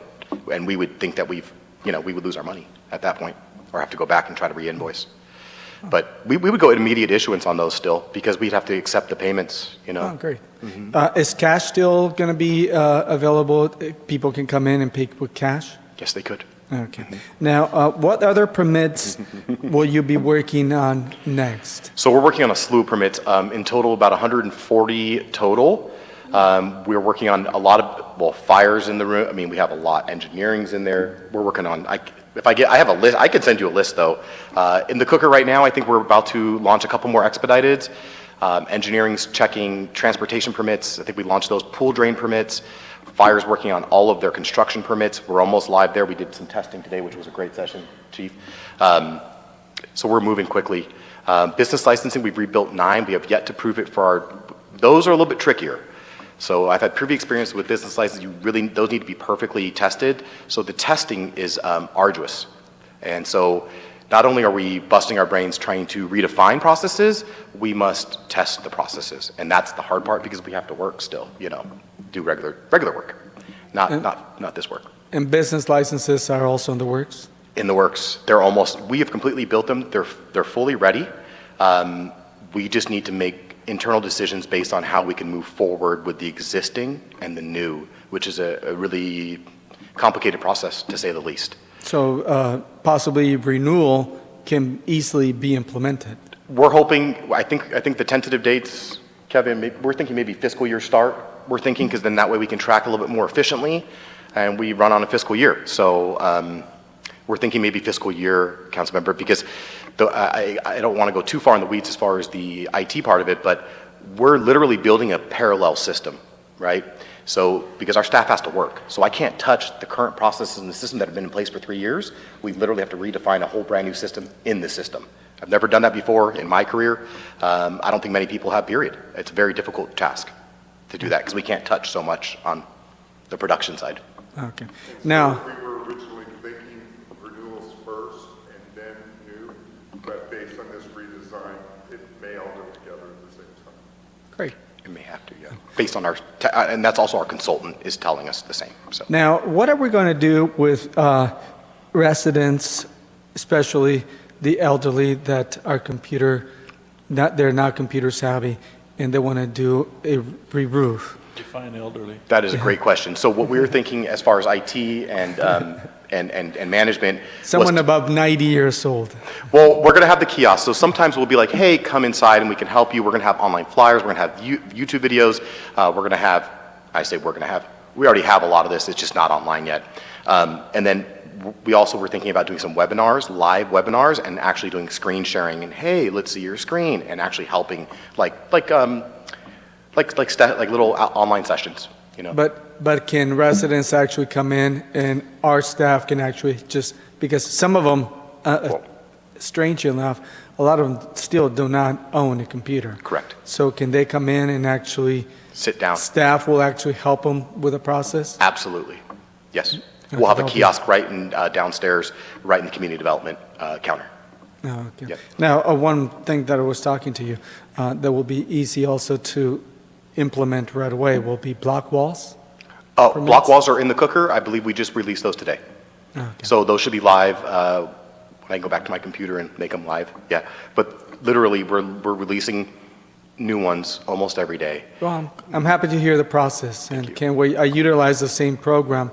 And we would think that we would lose our money at that point or have to go back and try to re-invoice. But we would go immediate issuance on those still because we'd have to accept the payments, Oh, great. Is cash still going to be available? People can come in and pay with cash? Yes, they could. Okay. Now, what other permits will you be working on next? So we're working on a slew of permits. In total, about 140 total. We're working on a lot of, fires in the room. I mean, we have a lot. Engineering's in there. We're working on, I have a list. I could send you a list, though. In the cooker right now, I think we're about to launch a couple more expediteds. Engineering's checking transportation permits. I think we launched those pool drain permits. Fire's working on all of their construction permits. We're almost live there. We did some testing today, which was a great session, Chief. So we're moving quickly. Business licensing, we've rebuilt 9. We have yet to prove it for those are a little bit trickier. So I've had previous experience with business licenses. Those need to be perfectly tested. So the testing is arduous. And so not only are we busting our brains trying to redefine processes, we must test the processes. And that's the hard part because we have to work still, do regular work, not this work. And business licenses are also in the works? In the works. We have completely built them. They're fully ready. We just need to make internal decisions based on how we can move forward with the existing and the new, which is a really complicated process, to say the least. So possibly renewal can easily be implemented. We're hoping, I think the tentative dates, Kevin, we're thinking maybe fiscal year start. We're thinking because then that way we can track a little bit more efficiently and we run on a fiscal year. So we're thinking maybe fiscal year, council member, because I don't want to go too far in the weeds as far as the IT part of it, but we're literally building a parallel system, right? So, because our staff has to work. So I can't touch the current processes in the system that have been in place for 3 years. We literally have to redefine a whole brand new system in the system. I've never done that before in my career. I don't think many people have, period. It's a very difficult task to do that because we can't touch so much on the production side. Okay. Now, We were originally thinking renewals first and then new, but based on this redesign, it may all go together at the same time. great. It may have to, yeah. Based on and that's also our consultant is telling us the same, so. Now, what are we going to do with residents, especially the elderly that are they're not computer savvy and they want to do a re-roof? Define elderly. That is a great question. So what we were thinking as far as IT and management. Someone above 90 years old. Well, we're going to have the kiosk. So sometimes we'll be like, hey, come inside and we can help you. We're going to have online flyers. We're going to have YouTube videos. We're going to have, we already have a lot of this. It's just not online yet. And then we also were thinking about doing some webinars, live webinars, and actually doing screen sharing. And hey, let's see your screen, and actually helping like little online sessions, But can residents actually come in and our staff can actually because some of them, strangely enough, a lot of them still do not own a computer. Correct. So can they come in and actually sit down? Staff will actually help them with the process? Absolutely. Yes. We'll have a kiosk right in downstairs, right in the community development counter. Oh, okay. Yep. Now, one thing that I was talking to you, that will be easy also to implement right away will be block walls. Block walls are in the cooker. I believe we just released those today. Okay. So those should be live when I go back to my computer and make them live. Yeah. But literally, we're releasing new ones almost every day. Well, I'm happy to hear the process and can't wait. I utilize the same program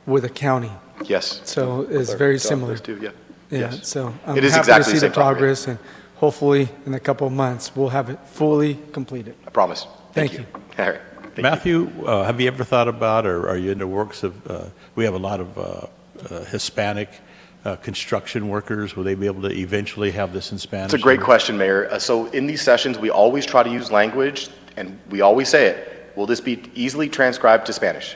with a county. Yes. So it's very similar. Too, yeah. Yeah. Yes. So I'm It is happy exactly to the see same the program. progress and hopefully in a couple of months we'll have it fully completed. I promise. Thank you. All right. Matthew, have you ever thought about, or are you in the works of, we have a lot of Hispanic construction workers. Will they be able to eventually have this in Spanish? It's a great question, Mayor. So in these sessions, we always try to use language, and we always say it, will this be easily transcribed to Spanish?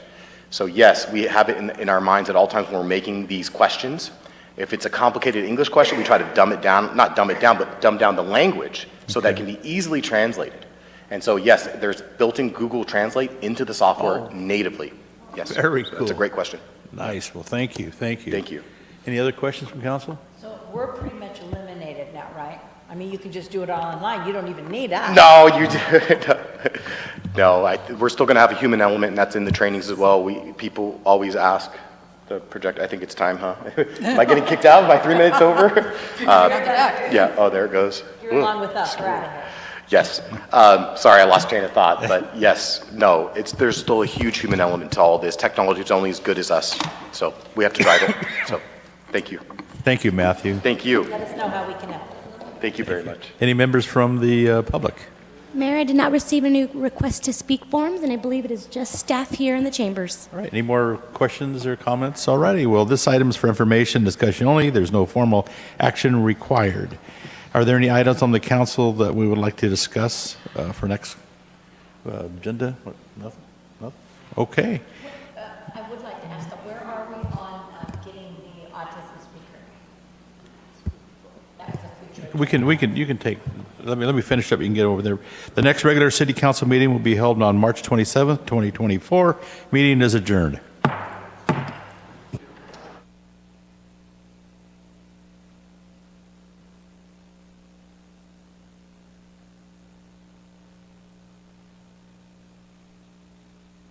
So yes, we have it in our minds at all times when we're making these questions. If it's a complicated English question, we try to dumb it down, not dumb it down, but dumb down the language so that it can be easily translated. And so yes, there's built-in Google Translate into the software natively. Yes. Very cool. That's a great question. Nice. Well, thank you. Thank you. Thank you. Any other questions from council? So we're pretty much eliminated now, right? I mean, you can just do it all online. You don't even need us. No, you do. No, we're still going to have a human element, and that's in the trainings as well. People always ask the project. I think it's time, huh? Am I getting kicked out? Am I 3 minutes over? Yeah. Oh, there it goes. You're along with us. We're out of here. Yes. Sorry, I lost train of thought, but yes, no, there's still a huge human element to all this. Technology is only as good as us, so we have to drive it. So, thank you. Thank you, Matthew. Thank you. Let us know how we can help. Thank you very much. Any members from the public? Mayor, I did not receive any request to speak forms, and I believe it is just staff here in the chambers. All right, any more questions or comments? All righty, well, this item's for information discussion only. There's no formal action required. Are there any items on the council that we would like to discuss for next agenda? Nothing? Nothing? Okay. I would like to ask, where are we on getting the autism speaker? That was a future. You can take, let me finish up, you can get over there. The next regular city council meeting will be held on March 27th, 2024. Meeting is adjourned.